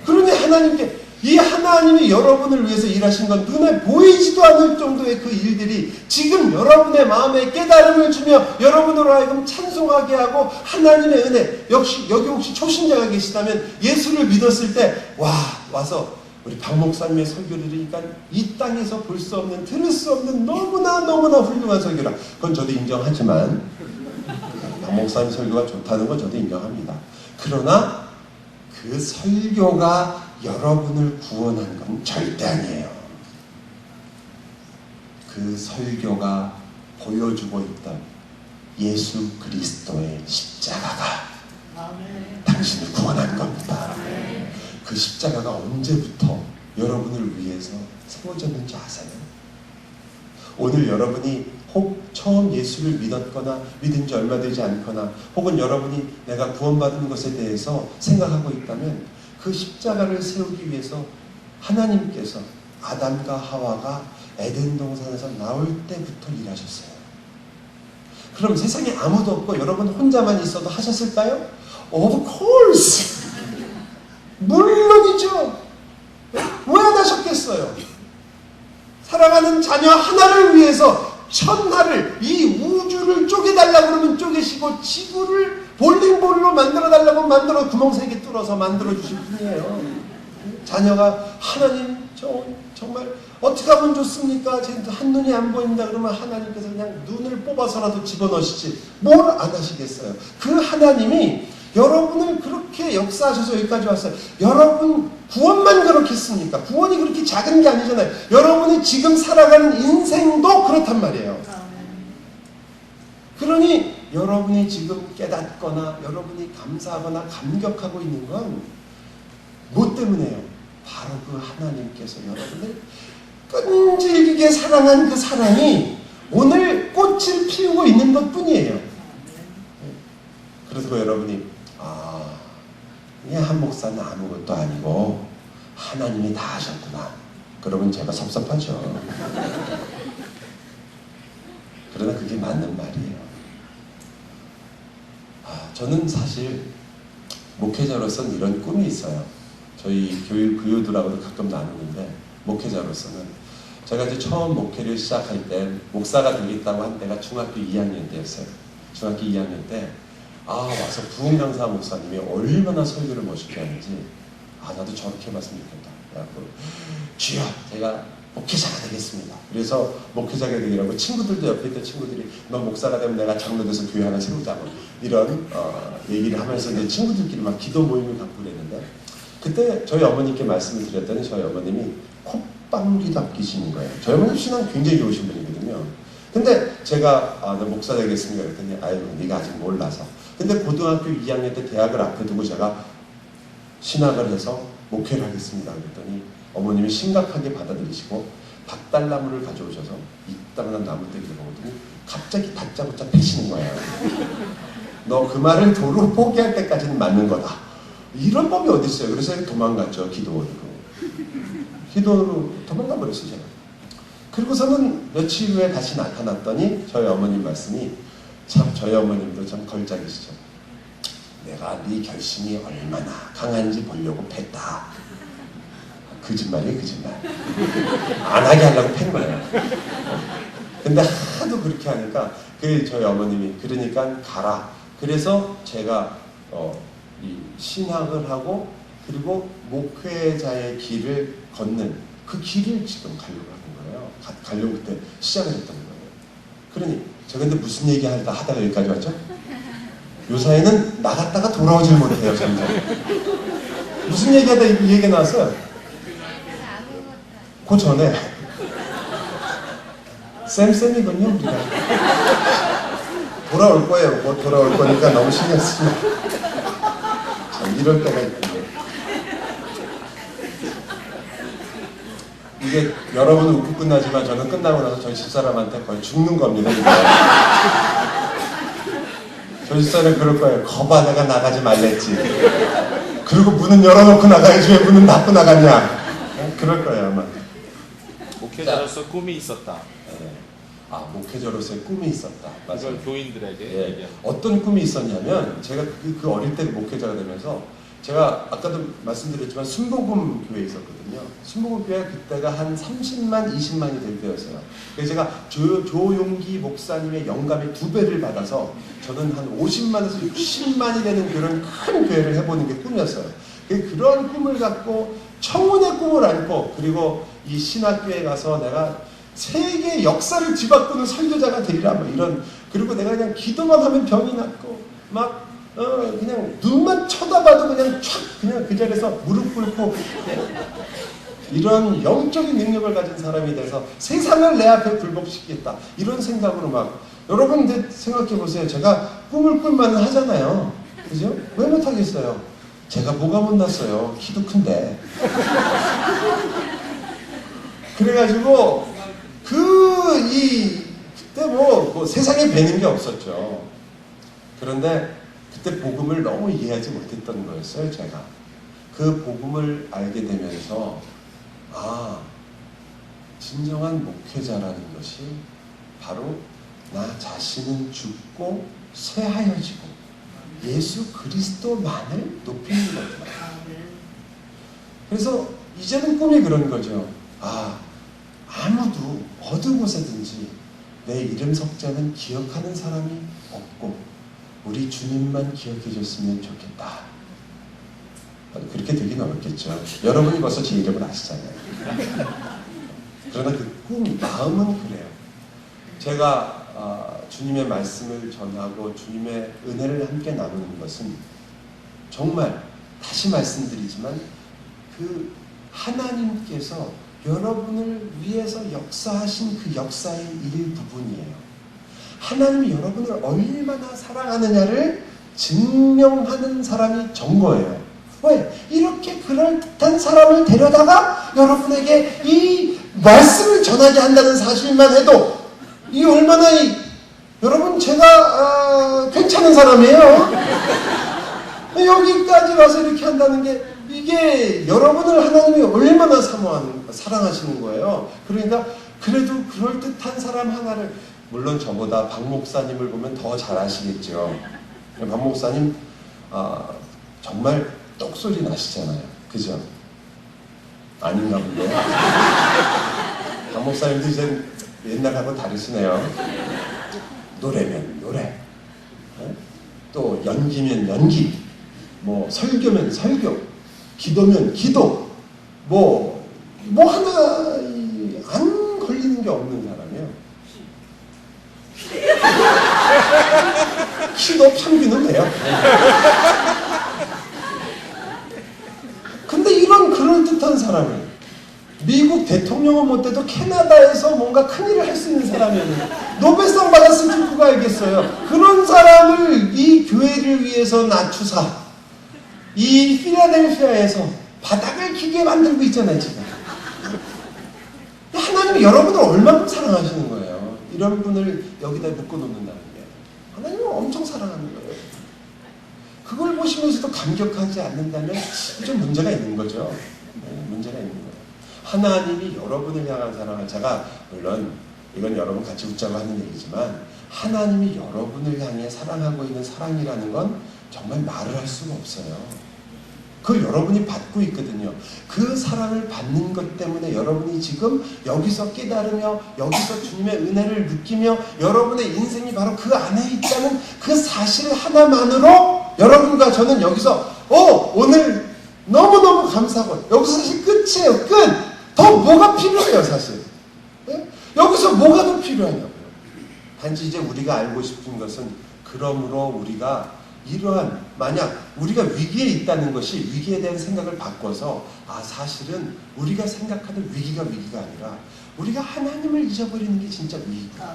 그러니 하나님께 이 하나님이 여러분을 위해서 일하신 건 눈에 보이지도 않을 정도의 그 일들이 지금 여러분의 마음에 깨달음을 주며 여러분으로 하여금 찬송하게 하고 하나님의 은혜. 역시 여기 혹시 초신자가 계시다면 예수를 믿었을 때 와서 우리 박 목사님의 설교를 들으니까 이 땅에서 볼 수 없는 들을 수 없는 너무나 훌륭한 설교라. 그건 저도 인정하지만 박 목사님 설교가 좋다는 건 저도 인정합니다. 그러나 그 설교가 여러분을 구원한 건 절대 아니에요. 그 설교가 보여주고 있던 예수 그리스도의 십자가가 당신을 구원한 겁니다. 그 십자가가 언제부터 여러분을 위해서 세워졌는지 아세요? 오늘 여러분이 혹 처음 예수를 믿었거나 믿은 지 얼마 되지 않거나 혹은 여러분이 내가 구원받은 것에 대해서 생각하고 있다면 그 십자가를 세우기 위해서 하나님께서 아담과 하와가 에덴 동산에서 나올 때부터 일하셨어요. 그럼 세상에 아무도 없고 여러분 혼자만 있어도 하셨을까요? Of course! 물론이죠. 왜 안 하셨겠어요? 사랑하는 자녀 하나를 위해서 천하를 이 우주를 쪼개달라고 그러면 쪼개시고 지구를 볼링볼로 만들어달라고 만들어 구멍 3개 뚫어서 만들어주실 분이에요. 자녀가 하나님 정말 어떻게 하면 좋습니까? 한눈이 안 보인다 그러면 하나님께서 그냥 눈을 뽑아서라도 집어넣으시지 뭘 안 하시겠어요. 그 하나님이 여러분을 그렇게 역사하셔서 여기까지 왔어요. 여러분 구원만 그렇게 했습니까? 구원이 그렇게 작은 게 아니잖아요. 여러분이 지금 살아가는 인생도 그렇단 말이에요. 그러니 여러분이 지금 깨닫거나 여러분이 감사하거나 감격하고 있는 건 뭐 때문에요? 바로 그 하나님께서 여러분을 끈질기게 사랑한 그 사랑이 오늘 꽃을 피우고 있는 것 뿐이에요. 그래서 여러분이 그냥 한 목사는 아무것도 아니고 하나님이 다 하셨구나. 그러면 제가 섭섭하죠. 그러나 그게 맞는 말이에요. 저는 사실 목회자로서는 이런 꿈이 있어요. 저희 교육 부유들하고도 가끔 나누는데 목회자로서는 제가 이제 처음 목회를 시작할 때 목사가 되겠다고 한 때가 중학교 2학년 때였어요. 중학교 2학년 때 와서 부흥강사 목사님이 얼마나 설교를 멋있게 하는지 나도 저렇게 해봤으면 좋겠다. 그래갖고 주여 제가 목회자가 되겠습니다. 그래서 목회자가 되기라고 친구들도 옆에 있던 친구들이 너 목사가 되면 내가 장로 돼서 교회 하나 세우자 뭐 이런 얘기를 하면서 이제 친구들끼리 막 기도 모임을 갖고 그랬는데 그때 저희 어머니께 말씀을 드렸더니 저희 어머님이 콧방귀도 아끼시는 거예요. 저희 어머님 신앙 굉장히 좋으신 분이거든요. 근데 제가 너 목사 되겠습니다 그랬더니 아이고 네가 아직 몰라서. 근데 고등학교 2학년 때 대학을 앞에 두고 제가 신학을 해서 목회를 하겠습니다 그랬더니 어머님이 심각하게 받아들이시고 박달나무를 가져오셔서 이따만한 나무대기를 보더니 갑자기 다짜고짜 패시는 거예요. 너 그 말을 도로 포기할 때까지는 맞는 거다. 이런 법이 어디 있어요. 그래서 도망갔죠. 기도원으로 도망가 버렸어요. 제가. 그리고서는 며칠 후에 다시 나타났더니 저희 어머님 말씀이 참 저희 어머님도 참 걸작이시죠. 내가 네 결심이 얼마나 강한지 보려고 팼다. 거짓말이에요, 거짓말. 안 하게 하려고 팬 거예요. 근데 하도 그렇게 하니까 저희 어머님이 그러니까 가라. 그래서 제가 이 신학을 하고 그리고 목회자의 길을 걷는 그 길을 지금 가려고 하는 거예요. 가려고 그때 시작을 했던 거예요. 그러니 제가 근데 무슨 얘기 하다가 여기까지 왔죠? 요사이는 나갔다가 돌아오질 못해요, 점점. 무슨 얘기하다 이 얘기 나왔어요? 그 전에 쌤이군요 우리가. 돌아올 거예요. 곧 돌아올 거니까 너무 신경 쓰지 마. 참 이럴 때가 있군요. 이게 여러분은 웃고 끝나지만 저는 끝나고 나서 저희 집사람한테 거의 죽는 겁니다. 저희 집사람은 그럴 거예요. 거봐 내가 나가지 말랬지. 그리고 문은 열어놓고 나가야지 왜 문은 닫고 나갔냐. 그럴 거예요 아마. 목회자로서 꿈이 있었다. 네. 목회자로서의 꿈이 있었다. 맞아요. 이걸 교인들에게 예. 어떤 꿈이 있었냐면 제가 그 어릴 때 목회자가 되면서 제가 아까도 말씀드렸지만 순복음 교회에 있었거든요. 순복음 교회가 그때가 한 30만, 20만이 될 때였어요. 그래서 제가 조용기 목사님의 영감의 2배를 받아서 저는 한 50만에서 60만이 되는 그런 큰 교회를 해보는 게 꿈이었어요. 그런 꿈을 갖고 청운의 꿈을 안고 그리고 이 신학교에 가서 내가 세계 역사를 뒤바꾸는 설교자가 되리라 뭐 이런. 그리고 내가 그냥 기도만 하면 병이 낫고 막 그냥 눈만 쳐다봐도 그냥 촥 그냥 그 자리에서 무릎 꿇고 이런 영적인 능력을 가진 사람이 돼서 세상을 내 앞에 굴복시키겠다 이런 생각으로 막. 여러분 생각해 보세요. 제가 꿈을 꿀만 하잖아요. 그죠? 왜 못하겠어요? 제가 뭐가 못났어요. 키도 큰데. 그래가지고 그때 뭐 세상에 뵈는 게 없었죠. 그런데 그때 복음을 너무 이해하지 못했던 거였어요. 제가 그 복음을 알게 되면서 진정한 목회자라는 것이 바로 나 자신은 죽고 쇠하여지고 예수 그리스도만을 높이는 거구나. 그래서 이제는 꿈이 그런 거죠. 아무도 어느 곳에든지 내 이름 석자는 기억하는 사람이 없고 우리 주님만 기억해 줬으면 좋겠다. 그렇게 되긴 어렵겠죠. 여러분이 벌써 제 이름을 아시잖아요. 그러나 그 꿈, 마음은 그래요. 제가 주님의 말씀을 전하고 주님의 은혜를 함께 나누는 것은 정말 다시 말씀드리지만 그 하나님께서 여러분을 위해서 역사하신 그 역사의 일부분이에요. 하나님이 여러분을 얼마나 사랑하느냐를 증명하는 사람이 전거예요. 왜? 이렇게 그럴듯한 사람을 데려다가 여러분에게 이 말씀을 전하게 한다는 사실만 해도 이 얼마나 여러분 제가 괜찮은 사람이에요. 여기까지 와서 이렇게 한다는 게 이게 여러분을 하나님이 얼마나 사랑하시는 거예요. 그러니까 그래도 그럴듯한 사람 하나를, 물론 저보다 박 목사님을 보면 더 잘 아시겠죠. 박 목사님 정말 똑소리 나시잖아요. 그죠? 아닌가 본데. 박 목사님도 이제 옛날하고 다르시네요. 노래면 노래, 또 연기면 연기, 뭐 설교면 설교, 기도면 기도, 뭐 하나 안 걸리는 게 없는 사람이에요. 키도 평균은 돼요. 근데 이런 그럴듯한 사람을 미국 대통령은 못 돼도 캐나다에서 뭔가 큰일을 할 수 있는 사람이었는데 노벨상 받았을 줄 누가 알겠어요. 그런 사람을 이 교회를 위해서 낮추사 이 필라델피아에서 바닥을 기게 만들고 있잖아요 지금. 하나님이 여러분을 얼마큼 사랑하시는 거예요. 이런 분을 여기다 묶어놓는다는 게 하나님은 엄청 사랑하는 거예요. 그걸 보시면서도 감격하지 않는다면 좀 문제가 있는 거죠. 네, 문제가 있는 거예요. 하나님이 여러분을 향한 사랑을, 제가 물론 이건 여러분 같이 웃자고 하는 얘기지만 하나님이 여러분을 향해 사랑하고 있는 사랑이라는 건 정말 말을 할 수가 없어요. 그걸 여러분이 받고 있거든요. 그 사랑을 받는 것 때문에 여러분이 지금 여기서 깨달으며 여기서 주님의 은혜를 느끼며 여러분의 인생이 바로 그 안에 있다는 그 사실 하나만으로 여러분과 저는 여기서 오늘 너무너무 감사하고 여기서 사실 끝이에요. 끝! 더 뭐가 필요해요 사실. 네? 여기서 뭐가 더 필요하냐고요. 단지 이제 우리가 알고 싶은 것은 그러므로 우리가 이러한 만약 우리가 위기에 있다는 것이 위기에 대한 생각을 바꿔서 사실은 우리가 생각하는 위기가 아니라 우리가 하나님을 잊어버리는 게 진짜 위기다.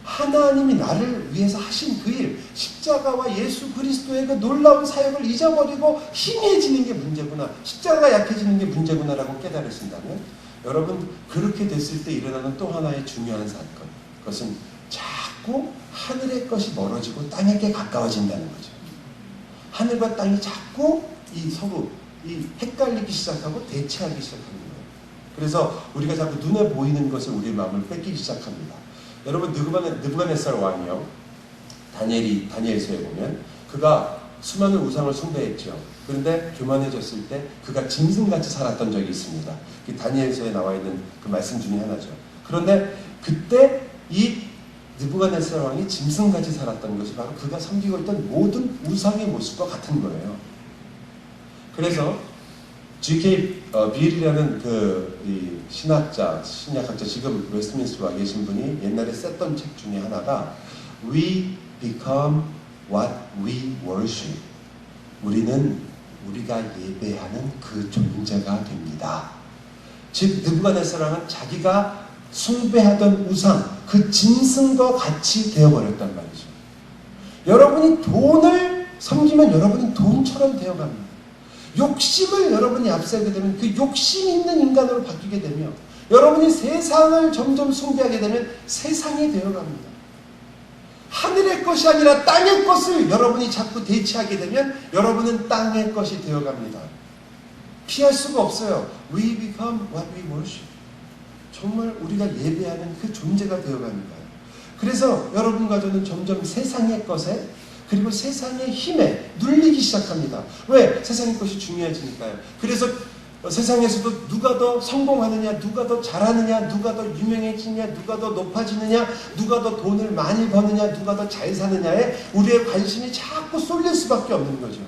하나님이 나를 위해서 하신 그 일, 십자가와 예수 그리스도의 그 놀라운 사역을 잊어버리고 희미해지는 게 문제구나, 십자가가 약해지는 게 문제구나라고 깨달으신다면 여러분 그렇게 됐을 때 일어나는 또 하나의 중요한 사건, 그것은 자꾸 하늘의 것이 멀어지고 땅에게 가까워진다는 거죠. 하늘과 땅이 자꾸 서로 헷갈리기 시작하고 대치하기 시작하는 거예요. 그래서 우리가 자꾸 눈에 보이는 것을 우리의 마음을 뺏기기 시작합니다. 여러분 느부갓네살 왕이요, 다니엘서에 보면 그가 수많은 우상을 숭배했죠. 그런데 교만해졌을 때 그가 짐승같이 살았던 적이 있습니다. 다니엘서에 나와 있는 그 말씀 중에 하나죠. 그런데 그때 이 느부갓네살 왕이 짐승같이 살았던 것이 바로 그가 섬기고 있던 모든 우상의 모습과 같은 거예요. 그래서 G.K. 빌이라는 이 신학자 지금 웨스트민스터에 와 계신 분이 옛날에 썼던 책 중에 하나가 We become what we worship. 우리는 우리가 예배하는 그 존재가 됩니다. 즉 느부갓네살 왕은 자기가 숭배하던 우상, 그 짐승과 같이 되어버렸단 말이죠. 여러분이 돈을 섬기면 여러분은 돈처럼 되어갑니다. 욕심을 여러분이 앞세우게 되면 그 욕심 있는 인간으로 바뀌게 되며 여러분이 세상을 점점 숭배하게 되면 세상이 되어갑니다. 하늘의 것이 아니라 땅의 것을 여러분이 자꾸 대체하게 되면 여러분은 땅의 것이 되어갑니다. 피할 수가 없어요. We become what we worship. 정말 우리가 예배하는 그 존재가 되어갑니다. 그래서 여러분과 저는 점점 세상의 것에 그리고 세상의 힘에 눌리기 시작합니다. 왜? 세상의 것이 중요해지니까요. 그래서 세상에서도 누가 더 성공하느냐, 누가 더 잘하느냐, 누가 더 유명해지느냐, 누가 더 높아지느냐, 누가 더 돈을 많이 버느냐, 누가 더 잘 사느냐에 우리의 관심이 자꾸 쏠릴 수밖에 없는 거죠.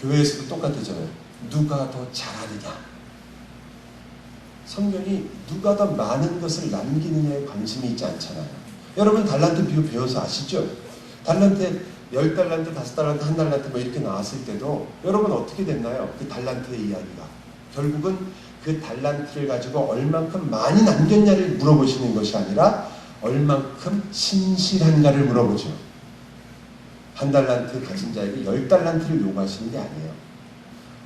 교회에서도 똑같아져요. 누가 더 잘하느냐. 성경이 누가 더 많은 것을 남기느냐에 관심이 있지 않잖아요. 여러분 달란트 비유 배워서 아시죠? 달란트에 10달란트, 5달란트, 1달란트 뭐 이렇게 나왔을 때도 여러분 어떻게 됐나요? 그 달란트의 이야기가. 결국은 그 달란트를 가지고 얼만큼 많이 남겼냐를 물어보시는 것이 아니라 얼만큼 신실한가를 물어보죠. 1달란트 가진 자에게 10달란트를 요구하시는 게 아니에요.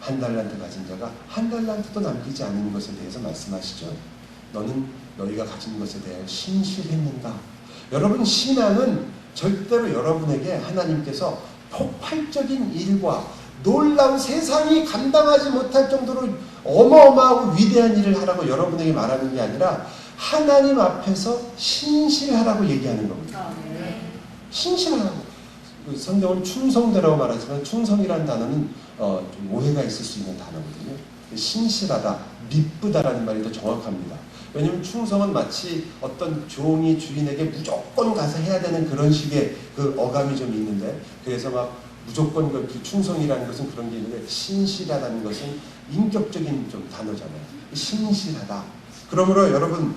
1달란트 가진 자가 1달란트도 남기지 않는 것에 대해서 말씀하시죠. 너는 너희가 가진 것에 대하여 신실했는가? 여러분 신앙은 절대로 여러분에게 하나님께서 폭발적인 일과 놀라운 세상이 감당하지 못할 정도로 어마어마하고 위대한 일을 하라고 여러분에게 말하는 게 아니라 하나님 앞에서 신실하라고 얘기하는 겁니다. 신실하라고. 성경은 충성되라고 말하지만 충성이라는 단어는 좀 오해가 있을 수 있는 단어거든요. 신실하다, 미쁘다라는 말이 더 정확합니다. 왜냐하면 충성은 마치 어떤 종이 주인에게 무조건 가서 해야 되는 그런 식의 그 어감이 좀 있는데, 그래서 막 무조건 그 충성이라는 것은 그런 게 있는데, 신실하다는 것은 인격적인 좀 단어잖아요. 신실하다. 그러므로 여러분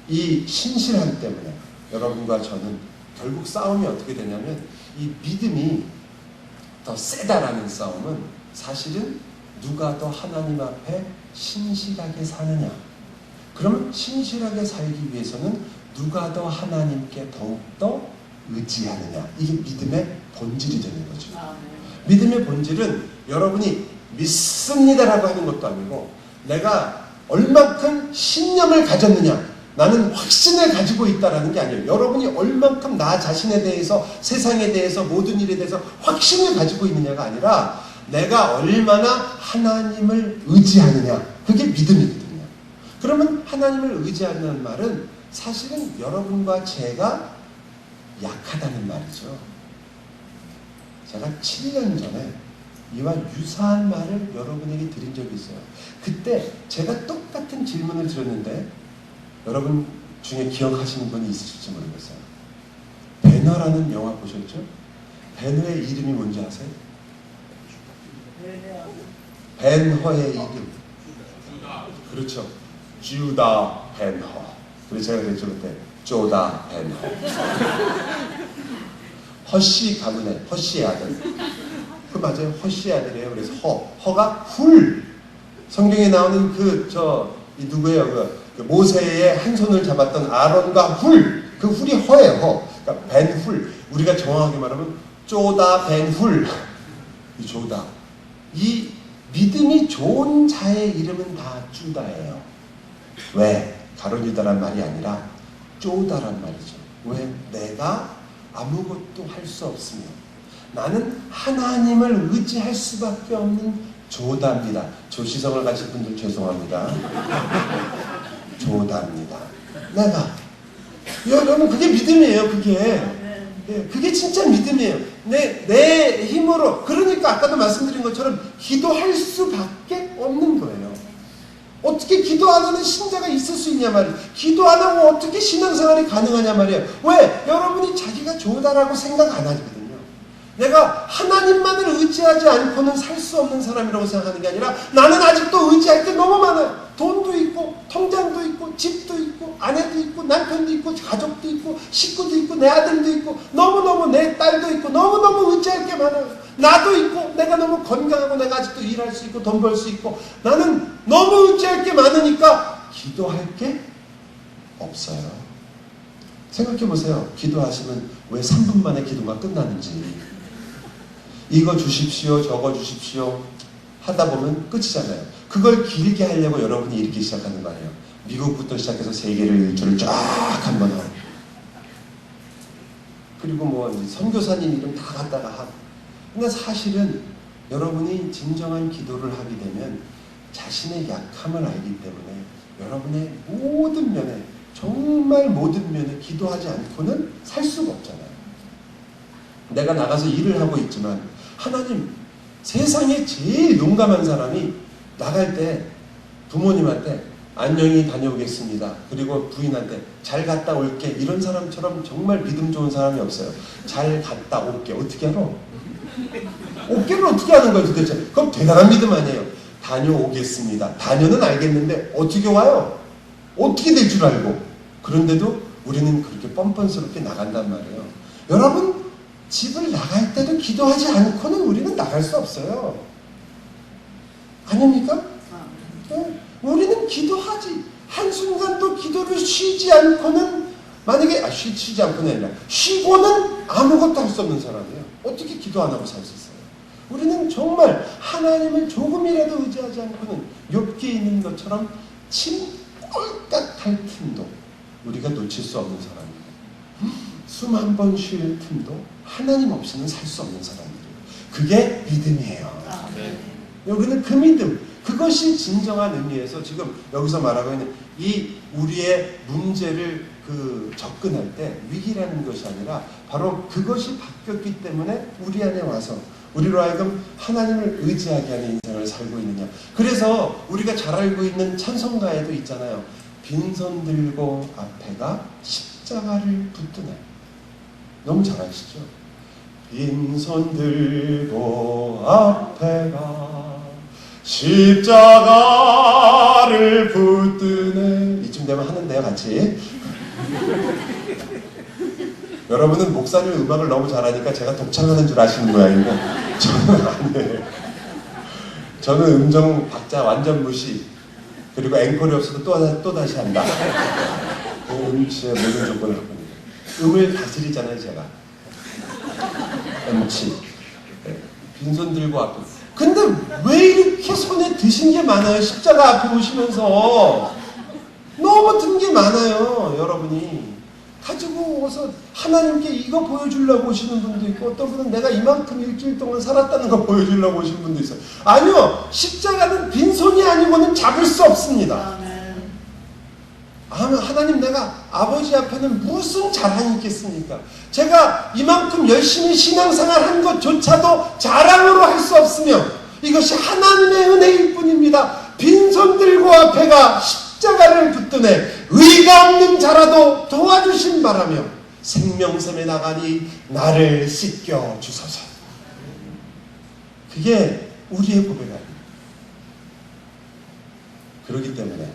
이 신실함 때문에 여러분과 저는 결국 싸움이 어떻게 되냐면 이 믿음이 더 세다라는 싸움은 사실은 누가 더 하나님 앞에 신실하게 사느냐. 그러면 신실하게 살기 위해서는 누가 더 하나님께 더욱더 의지하느냐. 이게 믿음의 본질이 되는 거죠. 믿음의 본질은 여러분이 믿습니다라고 하는 것도 아니고 내가 얼만큼 신념을 가졌느냐. 나는 확신을 가지고 있다라는 게 아니에요. 여러분이 얼만큼 나 자신에 대해서 세상에 대해서 모든 일에 대해서 확신을 가지고 있느냐가 아니라 내가 얼마나 하나님을 의지하느냐. 그게 믿음이거든요. 그러면 하나님을 의지하는 말은 사실은 여러분과 제가 약하다는 말이죠. 제가 7년 전에 이와 유사한 말을 여러분에게 드린 적이 있어요. 그때 제가 똑같은 질문을 드렸는데 여러분 중에 기억하시는 분이 있으실지 모르겠어요. 배너라는 영화 보셨죠? 배너의 이름이 뭔지 아세요? 벤허의 이름. 그렇죠. 주다 벤허. 그래서 제가 그랬죠 그때. 조다 벤허. 허씨 가문의 허씨의 아들. 그 맞아요. 허씨의 아들이에요. 그래서 허가 훌. 성경에 나오는 이 누구예요? 그 모세의 한 손을 잡았던 아론과 훌. 그 훌이 허예요. 허. 그러니까 벤훌. 우리가 정확하게 말하면 쪼다 벤훌. 이 조다. 이 믿음이 좋은 자의 이름은 다 쭈다예요. 왜? 가론유다란 말이 아니라 쪼다란 말이죠. 왜? 내가 아무것도 할 수 없으며 나는 하나님을 의지할 수밖에 없는 조다입니다. 조시성을 가진 분들 죄송합니다. 조다입니다. 내가 여러분 그게 믿음이에요. 그게 진짜 믿음이에요. 내 힘으로. 그러니까 아까도 말씀드린 것처럼 기도할 수밖에 없는 거예요. 어떻게 기도 안 하는 신자가 있을 수 있냐 말이에요. 기도 안 하고 어떻게 신앙생활이 가능하냐 말이에요. 왜? 여러분이 자기가 좋다라고 생각 안 하거든요. 내가 하나님만을 의지하지 않고는 살 수 없는 사람이라고 생각하는 게 아니라 나는 아직도 의지할 게 너무 많아요. 돈도 있고 통장도 있고 집도 있고 아내도 있고 남편도 있고 가족도 있고 식구도 있고 내 아들도 있고 너무너무 내 딸도 있고 너무너무 의지할 게 많아요. 나도 있고 내가 너무 건강하고 내가 아직도 일할 수 있고 돈 벌 수 있고 나는 너무 의지할 게 많으니까 기도할 게 없어요. 생각해 보세요. 기도하시면 왜 3분 만에 기도가 끝나는지. 이거 주십시오 저거 주십시오 하다 보면 끝이잖아요. 그걸 길게 하려고 여러분이 이렇게 시작하는 거 아니에요. 미국부터 시작해서 세계를 일주를 쫙 한번 하고 그리고 뭐 선교사님 이름 다 갖다가 하고. 근데 사실은 여러분이 진정한 기도를 하게 되면 자신의 약함을 알기 때문에 여러분의 모든 면에 정말 모든 면에 기도하지 않고는 살 수가 없잖아요. 내가 나가서 일을 하고 있지만 하나님 세상에 제일 용감한 사람이 나갈 때 부모님한테 안녕히 다녀오겠습니다. 그리고 부인한테 잘 갔다 올게. 이런 사람처럼 정말 믿음 좋은 사람이 없어요. 잘 갔다 올게. 어떻게 알아? 올게를 어떻게 하는 거예요 도대체? 그럼 대단한 믿음 아니에요. 다녀오겠습니다. 다녀는 알겠는데 어떻게 와요? 어떻게 될 줄 알고. 그런데도 우리는 그렇게 뻔뻔스럽게 나간단 말이에요. 여러분 집을 나갈 때도 기도하지 않고는 우리는 나갈 수 없어요. 아닙니까? 네. 우리는 기도하지. 한순간도 기도를 쉬지 않고는 만약에 쉬지 않고는 아니라 쉬고는 아무것도 할 수 없는 사람이에요. 어떻게 기도 안 하고 살 수 있어요? 우리는 정말 하나님을 조금이라도 의지하지 않고는 욥기에 있는 것처럼 침 꼴깍 할 틈도 우리가 놓칠 수 없는 사람이에요. 숨 한 번 쉴 틈도 하나님 없이는 살 수 없는 사람이에요. 그게 믿음이에요. 우리는 그 믿음, 그것이 진정한 의미에서 지금 여기서 말하고 있는 이 우리의 문제를 접근할 때 위기라는 것이 아니라 바로 그것이 바뀌었기 때문에 우리 안에 와서 우리로 하여금 하나님을 의지하게 하는 인생을 살고 있느냐. 그래서 우리가 잘 알고 있는 찬송가에도 있잖아요. 빈손 들고 앞에가 십자가를 붙드네. 너무 잘 아시죠? 빈손 들고 앞에가 십자가를 붙드네. 이쯤 되면 하는데요, 같이. 여러분은 목사님 음악을 너무 잘하니까 제가 독창하는 줄 아시는 모양인데 저는 아니에요. 저는 음정 박자 완전 무시. 그리고 앵콜이 없어도 또 다시 한다. 음치의 모든 조건을 갖고 있는. 음을 다스리잖아요, 제가. 음치. 네. 빈손 들고 앞에. 근데 왜 이렇게 손에 드신 게 많아요? 십자가 앞에 오시면서 너무 든 게 많아요, 여러분이. 가지고 오서 하나님께 이거 보여주려고 오시는 분도 있고, 어떤 분은 내가 이만큼 일주일 동안 살았다는 거 보여주려고 오시는 분도 있어요. 아니요, 십자가는 빈손이 아니고는 잡을 수 없습니다. 하나님, 내가 아버지 앞에는 무슨 자랑이 있겠습니까? 제가 이만큼 열심히 신앙생활 한 것조차도 자랑으로 할 수 없으며 이것이 하나님의 은혜일 뿐입니다. 빈손 들고 앞에가 십자가를 붙드네 의가 없는 자라도 도와주신 바라며 생명샘에 나가니 나를 씻겨 주소서. 그게 우리의 고백 아닙니다. 그렇기 때문에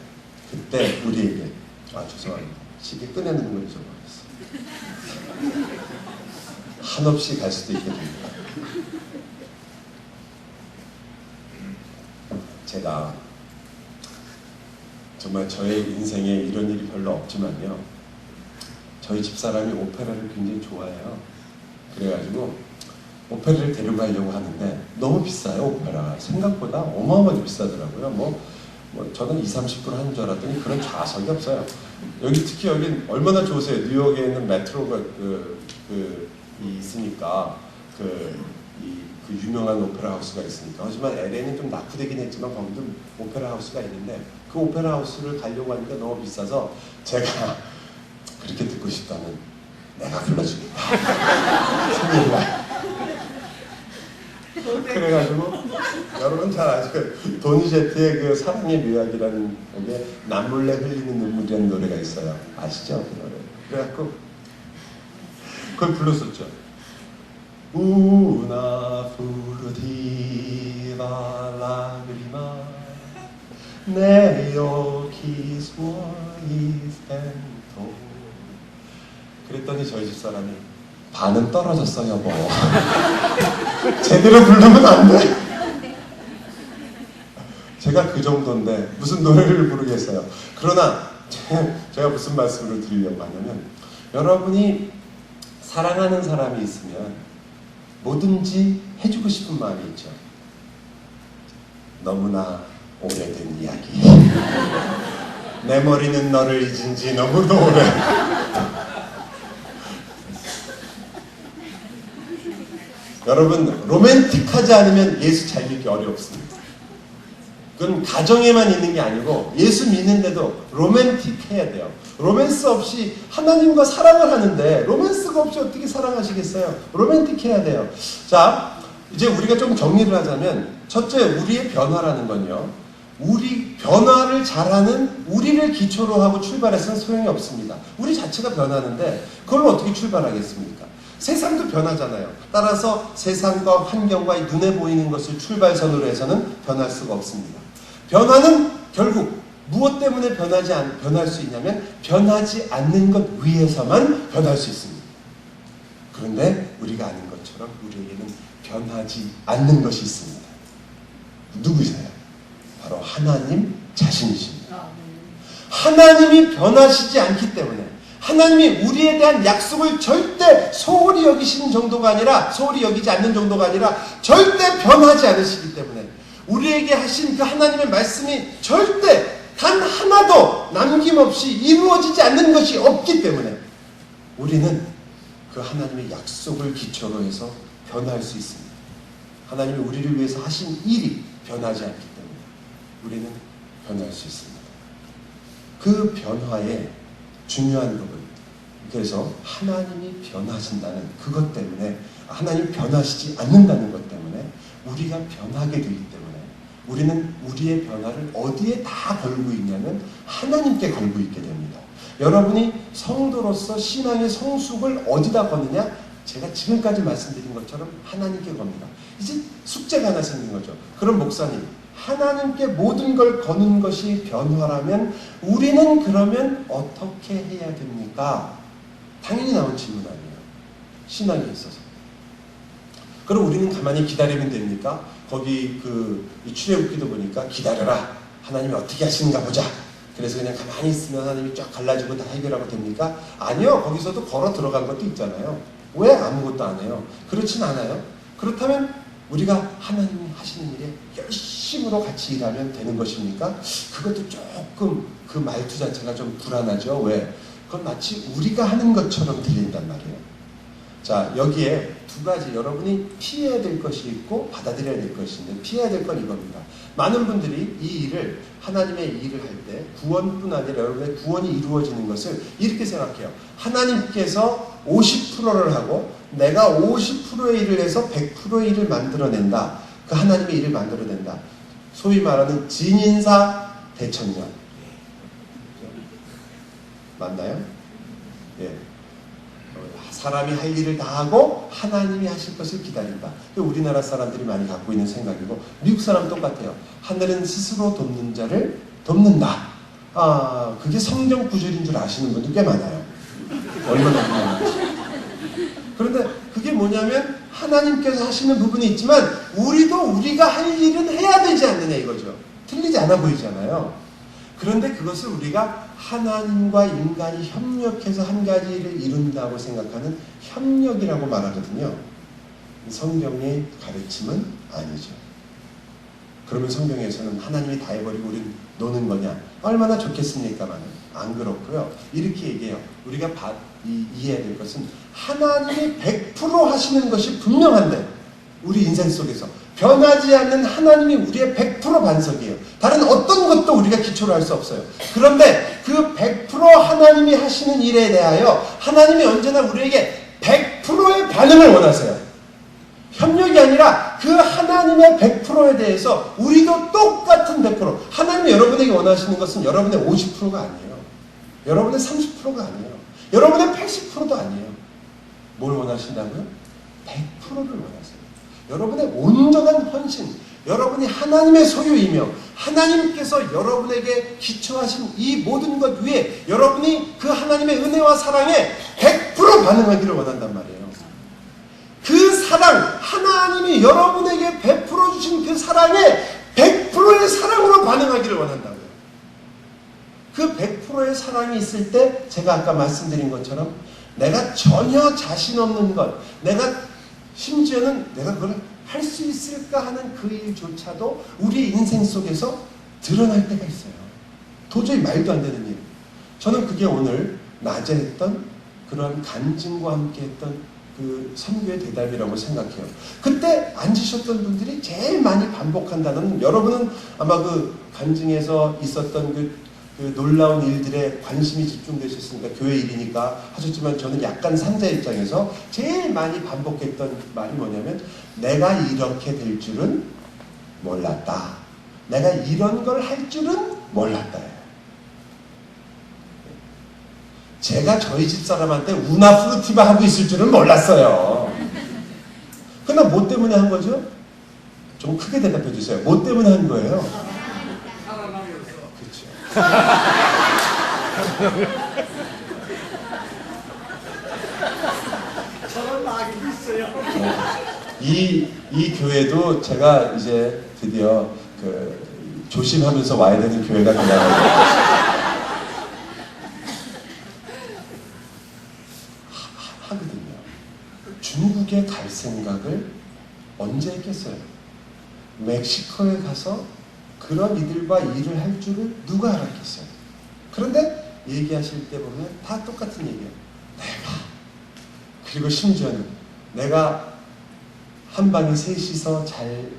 그때 우리에게 죄송합니다. 시계 꺼내는 걸 잊어버렸어. 한없이 갈 수도 있게 됩니다. 제가 정말 저의 인생에 이런 일이 별로 없지만요, 저희 집사람이 오페라를 굉장히 좋아해요. 그래가지고 오페라를 데려가려고 하는데 너무 비싸요. 오페라 생각보다 어마어마하게 비싸더라고요. 뭐 저는 20-30% 하는 줄 알았더니 그런 좌석이 없어요. 여기 특히 여기 얼마나 좋으세요. 뉴욕에 있는 메트로가 있으니까 그 유명한 오페라 하우스가 있으니까. 하지만 LA는 좀 낙후되긴 했지만 거기도 오페라 하우스가 있는데 그 오페라 하우스를 가려고 하니까 너무 비싸서 제가 그렇게 듣고 싶다면 내가 불러주겠다. 그래가지고 여러분 잘 아시죠? 도니제트의 그 사랑의 묘약이라는 곡에 남몰래 흘리는 눈물이라는 노래가 있어요. 아시죠? 그 노래. 그래갖고 그걸 불렀었죠. Una furtiva lagrima nei occhi suoi stento. 그랬더니 저희 집사람이 반은 떨어졌어 여보. 제대로 부르면 안 돼. 제가 그 정도인데 무슨 노래를 부르겠어요. 그러나 제가 무슨 말씀을 드리려고 하냐면, 여러분이 사랑하는 사람이 있으면 뭐든지 해주고 싶은 마음이 있죠. 너무나 오래된 이야기. 내 머리는 너를 잊은 지 너무도 오래. 여러분, 로맨틱하지 않으면 예수 잘 믿기 어렵습니다. 그건 가정에만 있는 게 아니고 예수 믿는데도 로맨틱해야 돼요. 로맨스 없이 하나님과 사랑을 하는데 로맨스가 없이 어떻게 사랑하시겠어요? 로맨틱해야 돼요. 자, 이제 우리가 좀 정리를 하자면, 첫째, 우리의 변화라는 건요, 우리 변화를 잘하는 우리를 기초로 하고 출발해서는 소용이 없습니다. 우리 자체가 변하는데 그걸로 어떻게 출발하겠습니까? 세상도 변하잖아요. 따라서 세상과 환경과 눈에 보이는 것을 출발선으로 해서는 변할 수가 없습니다. 변화는 결국 무엇 때문에 변할 수 있냐면 변하지 않는 것 위에서만 변할 수 있습니다. 그런데 우리가 아는 것처럼 우리에게는 변하지 않는 것이 있습니다. 누구세요? 바로 하나님 자신이십니다. 하나님이 변하시지 않기 때문에, 하나님이 우리에 대한 약속을 절대 소홀히 여기시는 정도가 아니라, 소홀히 여기지 않는 정도가 아니라 절대 변하지 않으시기 때문에, 우리에게 하신 그 하나님의 말씀이 절대 단 하나도 남김없이 이루어지지 않는 것이 없기 때문에 우리는 그 하나님의 약속을 기초로 해서 변할 수 있습니다. 하나님이 우리를 위해서 하신 일이 변하지 않기 때문에 우리는 변할 수 있습니다. 그 변화의 중요한 부분, 그래서 하나님이 변하신다는 그것 때문에, 하나님이 변하시지 않는다는 것 때문에 우리가 변하게 되기 때문에 우리는 우리의 변화를 어디에 다 걸고 있냐면 하나님께 걸고 있게 됩니다. 여러분이 성도로서 신앙의 성숙을 어디다 거느냐? 제가 지금까지 말씀드린 것처럼 하나님께 겁니다. 이제 숙제가 하나 생긴 거죠. 그럼 목사님, 하나님께 모든 걸 거는 것이 변화라면 우리는 그러면 어떻게 해야 됩니까? 당연히 나온 질문 아니에요. 신앙에 있어서. 그럼 우리는 가만히 기다리면 됩니까? 거기 이 출애굽기도 보니까 기다려라. 하나님이 어떻게 하시는가 보자. 그래서 그냥 가만히 있으면 하나님이 쫙 갈라지고 다 해결하고 됩니까? 아니요. 거기서도 걸어 들어간 것도 있잖아요. 왜 아무것도 안 해요? 그렇진 않아요. 그렇다면 우리가 하나님이 하시는 일에 열심으로 같이 일하면 되는 것입니까? 그것도 조금 그 말투 자체가 좀 불안하죠. 왜? 그건 마치 우리가 하는 것처럼 들린단 말이에요. 자, 여기에 두 가지 여러분이 피해야 될 것이 있고 받아들여야 될 것이 있는데 피해야 될 건 이겁니다. 많은 분들이 이 일을 하나님의 일을 할 때 구원뿐 아니라 여러분의 구원이 이루어지는 것을 이렇게 생각해요. 하나님께서 50%를 하고 내가 50%의 일을 해서 100%의 일을 만들어낸다. 그 하나님의 일을 만들어낸다. 소위 말하는 진인사 대천년. 맞나요? 예. 사람이 할 일을 다 하고 하나님이 하실 것을 기다린다. 우리나라 사람들이 많이 갖고 있는 생각이고 미국 사람 똑같아요. 하늘은 스스로 돕는 자를 돕는다. 아, 그게 성경 구절인 줄 아시는 분들 꽤 많아요. 얼마나 많아요. 그런데 그게 뭐냐면 하나님께서 하시는 부분이 있지만 우리도 우리가 할 일은 해야 되지 않느냐 이거죠. 틀리지 않아 보이잖아요. 그런데 그것을 우리가 하나님과 인간이 협력해서 한 가지 일을 이룬다고 생각하는 협력이라고 말하거든요. 성경의 가르침은 아니죠. 그러면 성경에서는 하나님이 다 해버리고 우리는 노는 거냐? 얼마나 좋겠습니까만은 안 그렇고요. 이렇게 얘기해요. 우리가 이해해야 될 것은 하나님이 100% 하시는 것이 분명한데 우리 인생 속에서 변하지 않는 하나님이 우리의 100% 반석이에요. 다른 어떤 것도 우리가 기초로 할 수 없어요. 그런데 그 100% 하나님이 하시는 일에 대하여 하나님이 언제나 우리에게 100%의 반응을 원하세요. 협력이 아니라 그 하나님의 100%에 대해서 우리도 똑같은 100%. 하나님이 여러분에게 원하시는 것은 여러분의 50%가 아니에요. 여러분의 30%가 아니에요. 여러분의 80%도 아니에요. 뭘 원하신다고요? 100%를 원하세요. 여러분의 온전한 헌신, 여러분이 하나님의 소유이며 하나님께서 여러분에게 기초하신 이 모든 것 위에 여러분이 그 하나님의 은혜와 사랑에 100% 반응하기를 원한단 말이에요. 그 사랑, 하나님이 여러분에게 베풀어 주신 그 사랑에 100%의 사랑으로 반응하기를 원한다고요. 그 100%의 사랑이 있을 때 제가 아까 말씀드린 것처럼 내가 전혀 자신 없는 것, 심지어는 내가 그걸 할 수 있을까 하는 그 일조차도 우리 인생 속에서 드러날 때가 있어요. 도저히 말도 안 되는 일. 저는 그게 오늘 낮에 했던 그런 간증과 함께 했던 그 선교의 대답이라고 생각해요. 그때 앉으셨던 분들이 제일 많이 반복한 단어는 여러분은 아마 그 간증에서 있었던 그 놀라운 일들에 관심이 집중되셨으니까 교회 일이니까 하셨지만 저는 약간 산자 입장에서 제일 많이 반복했던 말이 뭐냐면 내가 이렇게 될 줄은 몰랐다. 내가 이런 걸 할 줄은 몰랐다. 제가 저희 집 사람한테 우나 프루티바 하고 있을 줄은 몰랐어요. 그러나 뭐 때문에 한 거죠? 좀 크게 대답해 주세요. 뭐 때문에 한 거예요? 저런 낙이 있어요. 이 교회도 제가 이제 드디어 조심하면서 와야 되는 교회가 되나요? 하거든요. 중국에 갈 생각을 언제 했겠어요? 멕시코에 가서 그런 이들과 일을 할 줄을 누가 알았겠어요? 그런데 얘기하실 때 보면 다 똑같은 얘기예요. 그리고 심지어는 내가 한 방에 셋이서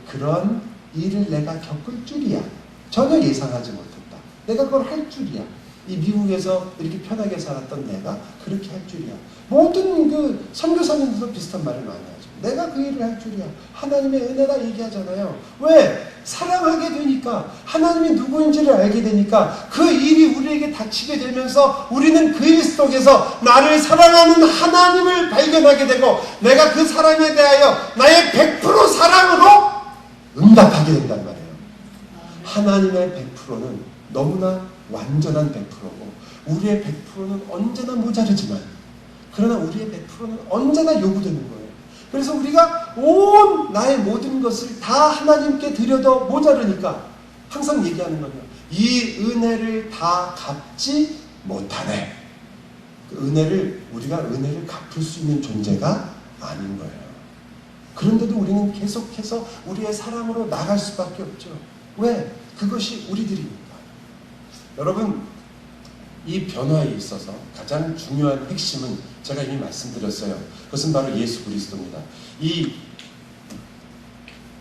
그런 일을 내가 겪을 줄이야. 전혀 예상하지 못했다. 내가 그걸 할 줄이야. 이 미국에서 이렇게 편하게 살았던 내가 그렇게 할 줄이야. 모든 그 선교사님들도 비슷한 말을 많이 하죠. 내가 그 일을 할 줄이야. 하나님의 은혜다 얘기하잖아요. 왜? 사랑하게 되니까, 하나님이 누구인지를 알게 되니까 그 일이 우리에게 닥치게 되면서 우리는 그 일 속에서 나를 사랑하는 하나님을 발견하게 되고 내가 그 사랑에 대하여 나의 100% 사랑으로 응답하게 된단 말이에요. 하나님의 100%는 너무나 완전한 100%고 우리의 100%는 언제나 모자르지만 그러나 우리의 100%는 언제나 요구되는 거예요. 그래서 우리가 온 나의 모든 것을 다 하나님께 드려도 모자르니까 항상 얘기하는 거예요. 이 은혜를 다 갚지 못하네. 그 우리가 은혜를 갚을 수 있는 존재가 아닌 거예요. 그런데도 우리는 계속해서 우리의 사랑으로 나갈 수밖에 없죠. 왜? 그것이 우리들이니까. 여러분, 이 변화에 있어서 가장 중요한 핵심은 제가 이미 말씀드렸어요. 그것은 바로 예수 그리스도입니다.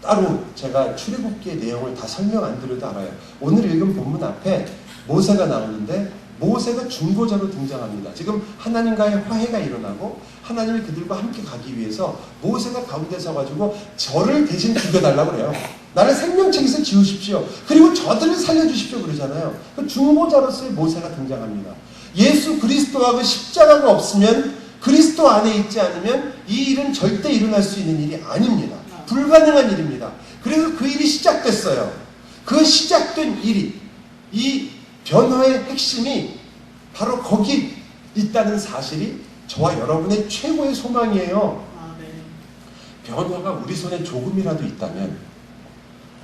따로 제가 출애굽기의 내용을 다 설명 안 드려도 알아요. 오늘 읽은 본문 앞에 모세가 나오는데 모세가 중보자로 등장합니다. 지금 하나님과의 화해가 일어나고 하나님이 그들과 함께 가기 위해서 모세가 가운데 서가지고 저를 대신 죽여달라고 그래요. 나를 생명책에서 지우십시오. 그리고 저들을 살려주십시오 그러잖아요. 그 중보자로서의 모세가 등장합니다. 예수 그리스도와 그 십자가가 없으면 그리스도 안에 있지 않으면 이 일은 절대 일어날 수 있는 일이 아닙니다. 불가능한 일입니다. 그래서 그 일이 시작됐어요. 그 시작된 일이 이 변화의 핵심이 바로 거기 있다는 사실이 저와 여러분의 최고의 소망이에요. 변화가 우리 손에 조금이라도 있다면,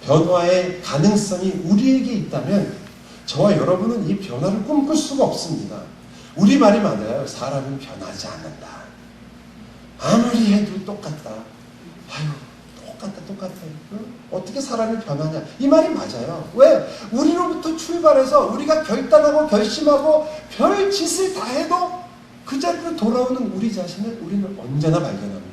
변화의 가능성이 우리에게 있다면 저와 여러분은 이 변화를 꿈꿀 수가 없습니다. 우리 말이 맞아요. 사람은 변하지 않는다. 아무리 해도 똑같다. 아유, 똑같아. 응? 어떻게 사람이 변하냐? 이 말이 맞아요. 왜? 우리로부터 출발해서 우리가 결단하고 결심하고 별 짓을 다 해도 그 자리로 돌아오는 우리 자신을 우리는 언제나 발견합니다.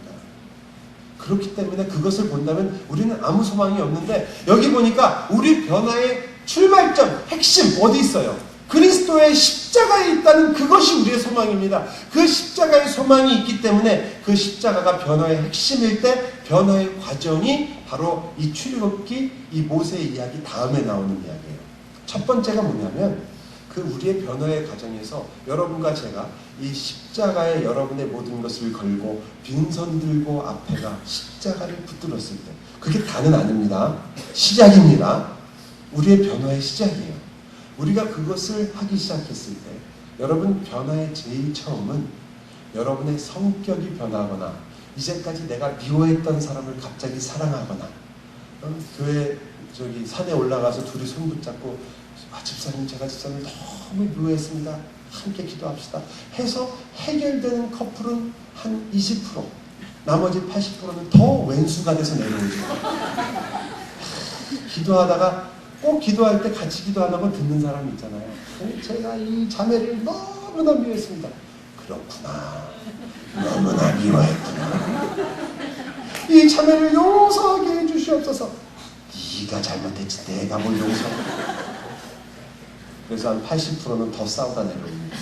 그렇기 때문에 그것을 본다면 우리는 아무 소망이 없는데, 여기 보니까 우리 변화의 출발점, 핵심 어디 있어요? 그리스도의 십자가에 있다는 그것이 우리의 소망입니다. 그 십자가의 소망이 있기 때문에 그 십자가가 변화의 핵심일 때 변화의 과정이 바로 이 출애굽기, 이 모세의 이야기 다음에 나오는 이야기예요. 첫 번째가 뭐냐면 그 우리의 변화의 과정에서 여러분과 제가 이 십자가에 여러분의 모든 것을 걸고 빈손 들고 앞에가 십자가를 붙들었을 때, 그게 다는 아닙니다. 시작입니다. 우리의 변화의 시작이에요. 우리가 그것을 하기 시작했을 때 여러분, 변화의 제일 처음은 여러분의 성격이 변하거나 이제까지 내가 미워했던 사람을 갑자기 사랑하거나 교회 산에 올라가서 둘이 손 붙잡고 집사님, 제가 집사님 너무 미워했습니다. 함께 기도합시다 해서 해결되는 커플은 한 20%, 나머지 80%는 더 왼수가 돼서 내려오죠. 기도하다가 꼭 기도할 때 같이 기도하는 듣는 사람이 있잖아요. 제가 이 자매를 너무나 미워했습니다. 그렇구나. 너무나 미워했구나. 이 자매를 용서하게 해주시옵소서. 네가 잘못했지 내가 뭘 용서해. 그래서 한 80%는 더 싸우다 내려옵니다.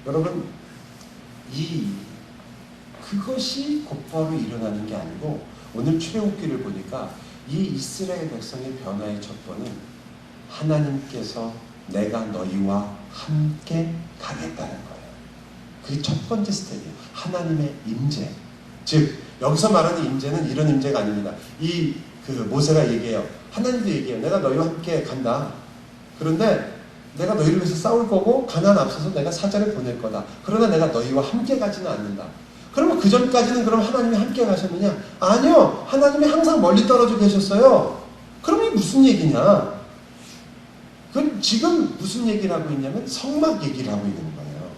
여러분, 그것이 곧바로 일어나는 게 아니고, 오늘 출애굽기를 보니까 이 이스라엘 백성의 변화의 첫 번은 하나님께서 내가 너희와 함께 가겠다는 거예요. 그게 첫 번째 스텝이에요. 하나님의 임재. 즉 여기서 말하는 임재는 이런 임재가 아닙니다. 모세가 얘기해요. 하나님도 얘기해요. 내가 너희와 함께 간다. 그런데 내가 너희를 위해서 싸울 거고 가나안 앞서서 내가 사자를 보낼 거다. 그러나 내가 너희와 함께 가지는 않는다. 그러면 그 전까지는 그럼 하나님이 함께 가셨느냐? 아니요. 하나님이 항상 멀리 떨어져 계셨어요. 그럼 이게 무슨 얘기냐? 그건 지금 무슨 얘기를 하고 있냐면 성막 얘기를 하고 있는 거예요.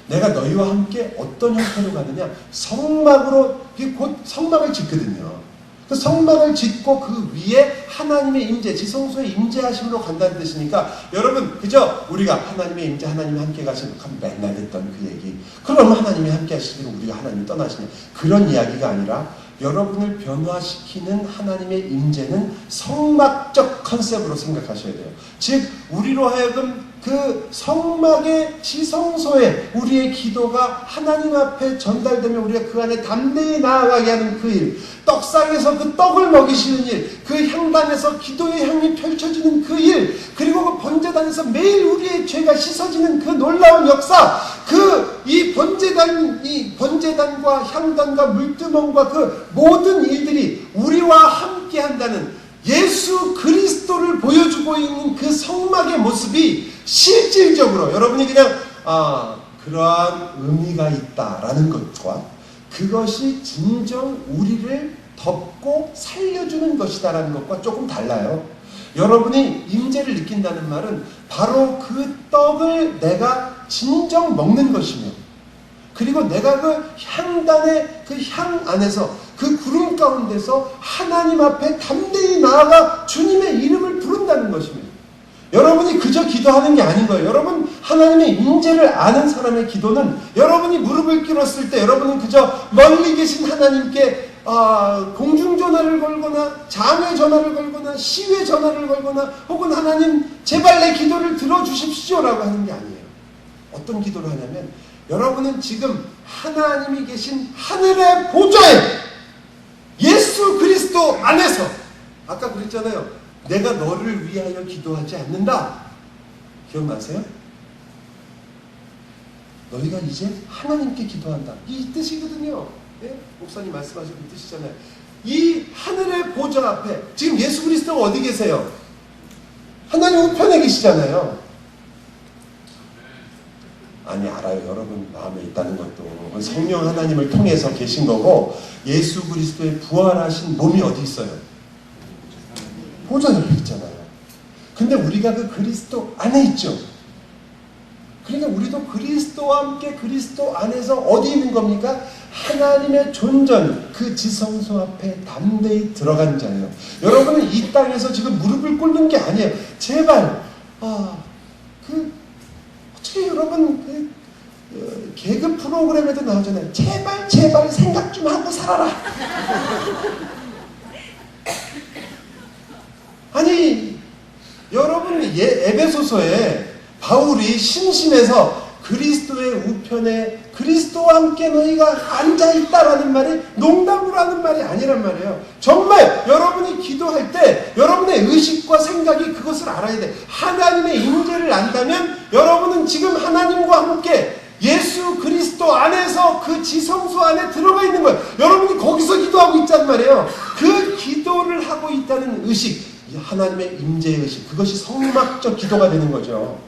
내가 너희와 함께 어떤 형태로 가느냐? 성막으로, 곧 성막을 짓거든요. 그 성막을 짓고 그 위에 하나님의 임재, 지성소의 임재하심으로 간다는 뜻이니까, 여러분, 그죠? 우리가 하나님의 임재, 하나님이 함께 가시는, 맨날 듣던 그 얘기. 그럼 하나님이 함께 하시기로 우리가 하나님이 떠나시냐? 그런 이야기가 아니라, 여러분을 변화시키는 하나님의 임재는 성막적 컨셉으로 생각하셔야 돼요. 즉 우리로 하여금 그 성막의 지성소에 우리의 기도가 하나님 앞에 전달되면 우리가 그 안에 담대히 나아가게 하는 그 일, 떡상에서 그 떡을 먹이시는 일, 그 향단에서 기도의 향이 펼쳐지는 그 일, 그리고 그 번제단에서 매일 우리의 죄가 씻어지는 그 놀라운 역사, 이 번제단과 향단과 물두멍과 그 모든 일들이 우리와 함께 한다는 예수 그리스도를 보여주고 있는 그 성막의 모습이 실질적으로 여러분이 그냥 그러한 의미가 있다라는 것과 그것이 진정 우리를 덮고 살려주는 것이다라는 것과 조금 달라요. 여러분이 임재를 느낀다는 말은 바로 그 떡을 내가 진정 먹는 것이며, 그리고 내가 그 향단의 그 향 안에서 그 구름 가운데서 하나님 앞에 담대히 나아가 주님의 이름을 부른다는 것입니다. 여러분이 그저 기도하는 게 아닌 거예요. 여러분, 하나님의 임재를 아는 사람의 기도는 여러분이 무릎을 꿇었을 때 여러분은 그저 멀리 계신 하나님께 공중 전화를 걸거나 장외 전화를 걸거나 시외 전화를 걸거나 혹은 하나님 제발 내 기도를 들어주십시오라고 하는 게 아니에요. 어떤 기도를 하냐면 여러분은 지금 하나님이 계신 하늘의 보좌에 예수 그리스도 안에서, 아까 그랬잖아요. 내가 너를 위하여 기도하지 않는다. 기억나세요? 너희가 이제 하나님께 기도한다. 이 뜻이거든요. 예? 목사님 말씀하신 그 뜻이잖아요. 이 하늘의 보좌 앞에 지금 예수 그리스도가 어디 계세요? 하나님 우편에 계시잖아요. 아니, 알아요. 여러분 마음에 있다는 것도 성령 하나님을 통해서 계신 거고, 예수 그리스도의 부활하신 몸이 어디 있어요? 보좌 옆에 있잖아요. 근데 우리가 그 그리스도 안에 있죠. 그러니까 우리도 그리스도와 함께 그리스도 안에서 어디 있는 겁니까? 하나님의 존전, 그 지성소 앞에 담대히 들어간 자예요. 여러분은 이 땅에서 지금 무릎을 꿇는 게 아니에요. 제발 어떻게 여러분 개그 프로그램에도 나오잖아요. 제발 생각 좀 하고 살아라. 아니, 여러분 에베소서에 바울이 심심해서 그리스도의 우편에 그리스도와 함께 너희가 앉아있다라는 말이 농담으로 하는 말이 아니란 말이에요. 정말 여러분이 기도할 때 여러분의 의식과 생각이 그것을 알아야 돼. 하나님의 임재를 안다면 여러분은 지금 하나님과 함께 예수 그리스도 안에서 그 지성소 안에 들어가 있는 거예요. 여러분이 거기서 기도하고 있단 말이에요. 그 기도를 하고 있다는 의식, 하나님의 임재의 의식, 그것이 성막적 기도가 되는 거죠.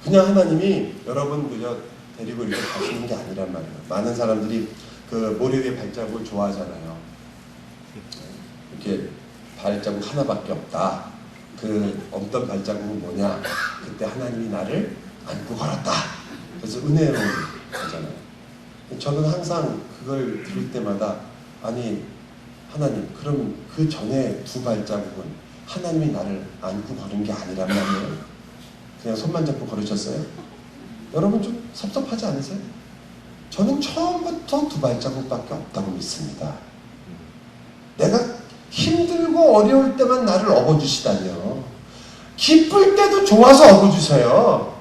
그냥 하나님이 여러분 그저 데리고 이렇게 가시는 게 아니란 말이에요. 많은 사람들이 그 모래 위에 발자국을 좋아하잖아요. 이렇게 발자국 하나밖에 없다. 그 없던 발자국은 뭐냐? 그때 하나님이 나를 안고 걸었다. 그래서 은혜로운 거잖아요. 저는 항상 그걸 들을 때마다 아니 하나님, 그럼 그 전에 두 발자국은 하나님이 나를 안고 걸은 게 아니란 말이에요. 그냥 손만 잡고 걸으셨어요? 여러분 좀 섭섭하지 않으세요? 저는 처음부터 두 발자국밖에 없다고 믿습니다. 내가 힘들고 어려울 때만 나를 업어주시다니요. 기쁠 때도 좋아서 업어주세요.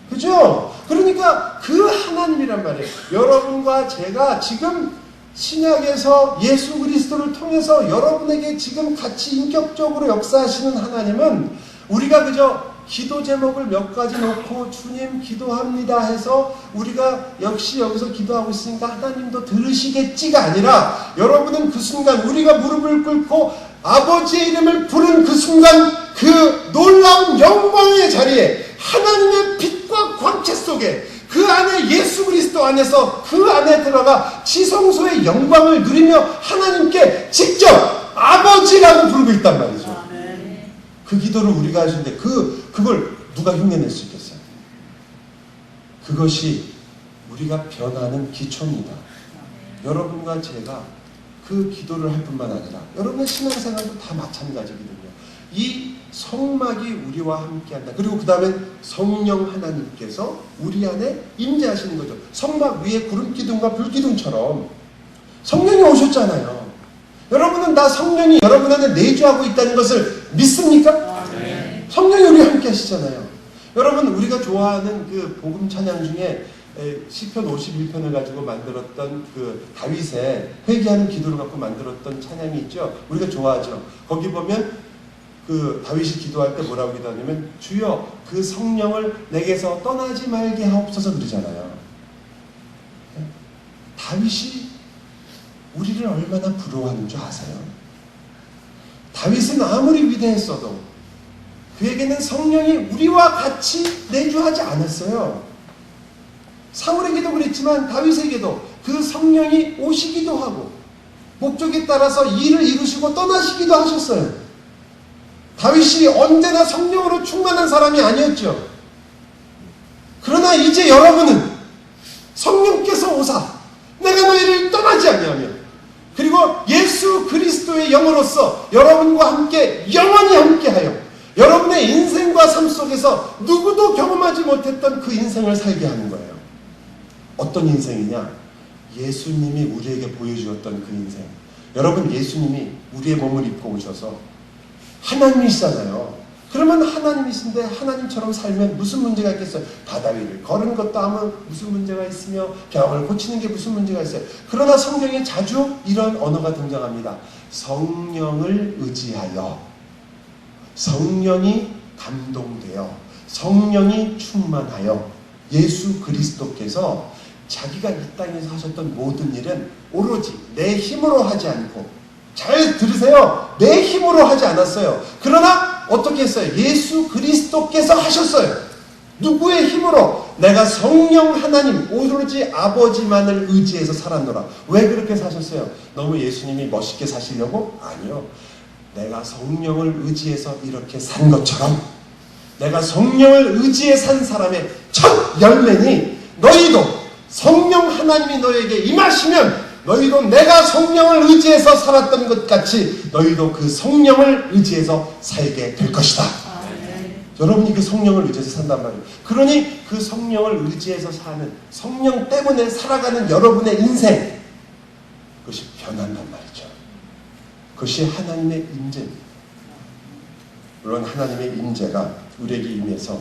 그죠? 그러니까 그 하나님이란 말이에요. 여러분과 제가 지금 신약에서 예수 그리스도를 통해서 여러분에게 지금 같이 인격적으로 역사하시는 하나님은 우리가 그저 기도 제목을 몇 가지 놓고 주님 기도합니다 해서 우리가 역시 여기서 기도하고 있으니까 하나님도 들으시겠지가 아니라 여러분은 그 순간 우리가 무릎을 꿇고 아버지의 이름을 부른 그 순간 그 놀라운 영광의 자리에 하나님의 빛과 광채 속에 그 안에 예수 그리스도 안에서 그 안에 들어가 지성소의 영광을 누리며 하나님께 직접 아버지라고 부르고 있단 말이죠. 그 기도를 우리가 하시는데 그걸 누가 흉내낼 수 있겠어요? 그것이 우리가 변하는 기초입니다. 여러분과 제가 그 기도를 할 뿐만 아니라 여러분의 신앙생활도 다 마찬가지거든요. 이 성막이 우리와 함께한다. 그리고 그 다음에 성령 하나님께서 우리 안에 임재하시는 거죠. 성막 위에 구름기둥과 불기둥처럼 성령이 오셨잖아요. 여러분은 나 성령이 여러분 안에 내주하고 있다는 것을 믿습니까? 네. 성령이 우리와 함께 하시잖아요. 여러분 우리가 좋아하는 그 복음 찬양 중에 시편 51편을 가지고 만들었던 그 다윗의 회개하는 기도를 갖고 만들었던 찬양이 있죠. 우리가 좋아하죠. 거기 보면 그 다윗이 기도할 때 뭐라고 기도하냐면 주여 그 성령을 내게서 떠나지 말게 하옵소서 그러잖아요. 다윗이 우리를 얼마나 부러워하는 줄 아세요? 다윗은 아무리 위대했어도 그에게는 성령이 우리와 같이 내주하지 않았어요. 사울에게도 그랬지만 다윗에게도 그 성령이 오시기도 하고 목적에 따라서 일을 이루시고 떠나시기도 하셨어요. 다윗이 언제나 성령으로 충만한 사람이 아니었죠. 그러나 이제 여러분은 성령께서 오사 내가 너희를 떠나지 아니하며 그리고 예수 그리스도의 영으로서 여러분과 함께 영원히 함께하여 여러분의 인생과 삶 속에서 누구도 경험하지 못했던 그 인생을 살게 하는 거예요. 어떤 인생이냐? 예수님이 우리에게 보여주었던 그 인생. 여러분, 예수님이 우리의 몸을 입고 오셔서 하나님이시잖아요. 그러면 하나님이신데 하나님처럼 살면 무슨 문제가 있겠어요? 바다 위를 걸은 것도 아무 무슨 문제가 있으며 병을 고치는 게 무슨 문제가 있어요? 그러나 성경에 자주 이런 언어가 등장합니다. 성령을 의지하여, 성령이 감동되어, 성령이 충만하여 예수 그리스도께서 자기가 이 땅에서 하셨던 모든 일은 오로지 내 힘으로 하지 않고, 잘 들으세요. 내 힘으로 하지 않았어요. 그러나 어떻게 했어요? 예수 그리스도께서 하셨어요. 누구의 힘으로? 내가 성령 하나님 오로지 아버지만을 의지해서 살았노라. 왜 그렇게 사셨어요? 너무 예수님이 멋있게 사시려고? 아니요. 내가 성령을 의지해서 이렇게 산 것처럼 내가 성령을 의지해 산 사람의 첫 열매니 너희도 성령 하나님이 너에게 임하시면 너희도 내가 성령을 의지해서 살았던 것 같이 너희도 그 성령을 의지해서 살게 될 것이다. 여러분이 그 성령을 의지해서 산단 말이에요. 그러니 그 성령을 의지해서 사는, 성령 때문에 살아가는 여러분의 인생, 그것이 변한단 말이죠. 그것이 하나님의 임재입니다. 물론 하나님의 임재가 우리에게 임해서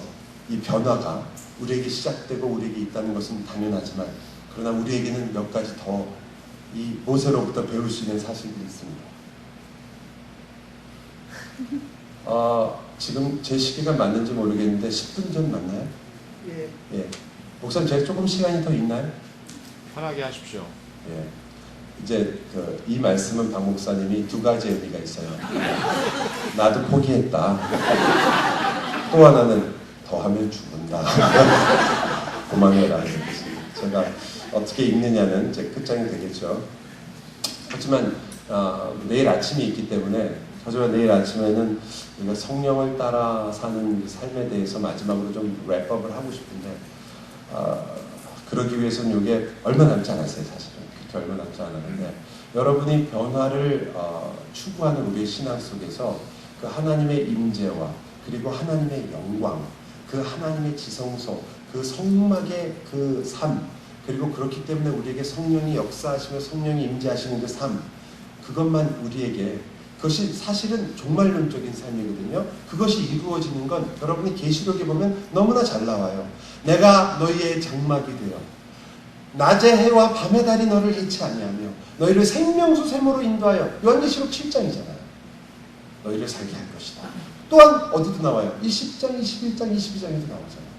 이 변화가 우리에게 시작되고 우리에게 있다는 것은 당연하지만, 그러나 우리에게는 몇 가지 더 이 모세로부터 배울 수 있는 사실들이 있습니다. 지금 제 시기가 맞는지 모르겠는데 10분 전 맞나요? 예. 예. 목사님, 제가 조금 시간이 더 있나요? 편하게 하십시오. 예. 이제 이 말씀은 박 목사님이 두 가지 의미가 있어요. 나도 포기했다. 또 하나는 더하면 죽는다. 그만해라. 제가 어떻게 읽느냐는 제 끝장이 되겠죠. 하지만 내일 아침이 있기 때문에, 하지만 내일 아침에는 우리가 성령을 따라 사는 삶에 대해서 마지막으로 좀 랩업을 하고 싶은데, 그러기 위해서는 이게 얼마 남지 않았어요. 사실은 그렇게 얼마 남지 않았는데, 여러분이 변화를 추구하는 우리의 신앙 속에서 그 하나님의 임재와 그리고 하나님의 영광, 그 하나님의 지성소, 그 성막의 그 삶, 그리고 그렇기 때문에 우리에게 성령이 역사하시며 성령이 임재하시는 그 삶, 그것만 우리에게, 그것이 사실은 종말론적인 삶이거든요. 그것이 이루어지는 건 여러분이 계시록에 보면 너무나 잘 나와요. 내가 너희의 장막이 되어 낮의 해와 밤의 달이 너를 해치 아니하며 너희를 생명수 샘으로 인도하여, 요한계시록 7장이잖아요. 너희를 살게 할 것이다. 또한 어디도 나와요. 이 10장, 21장, 22장에도 나오잖아요.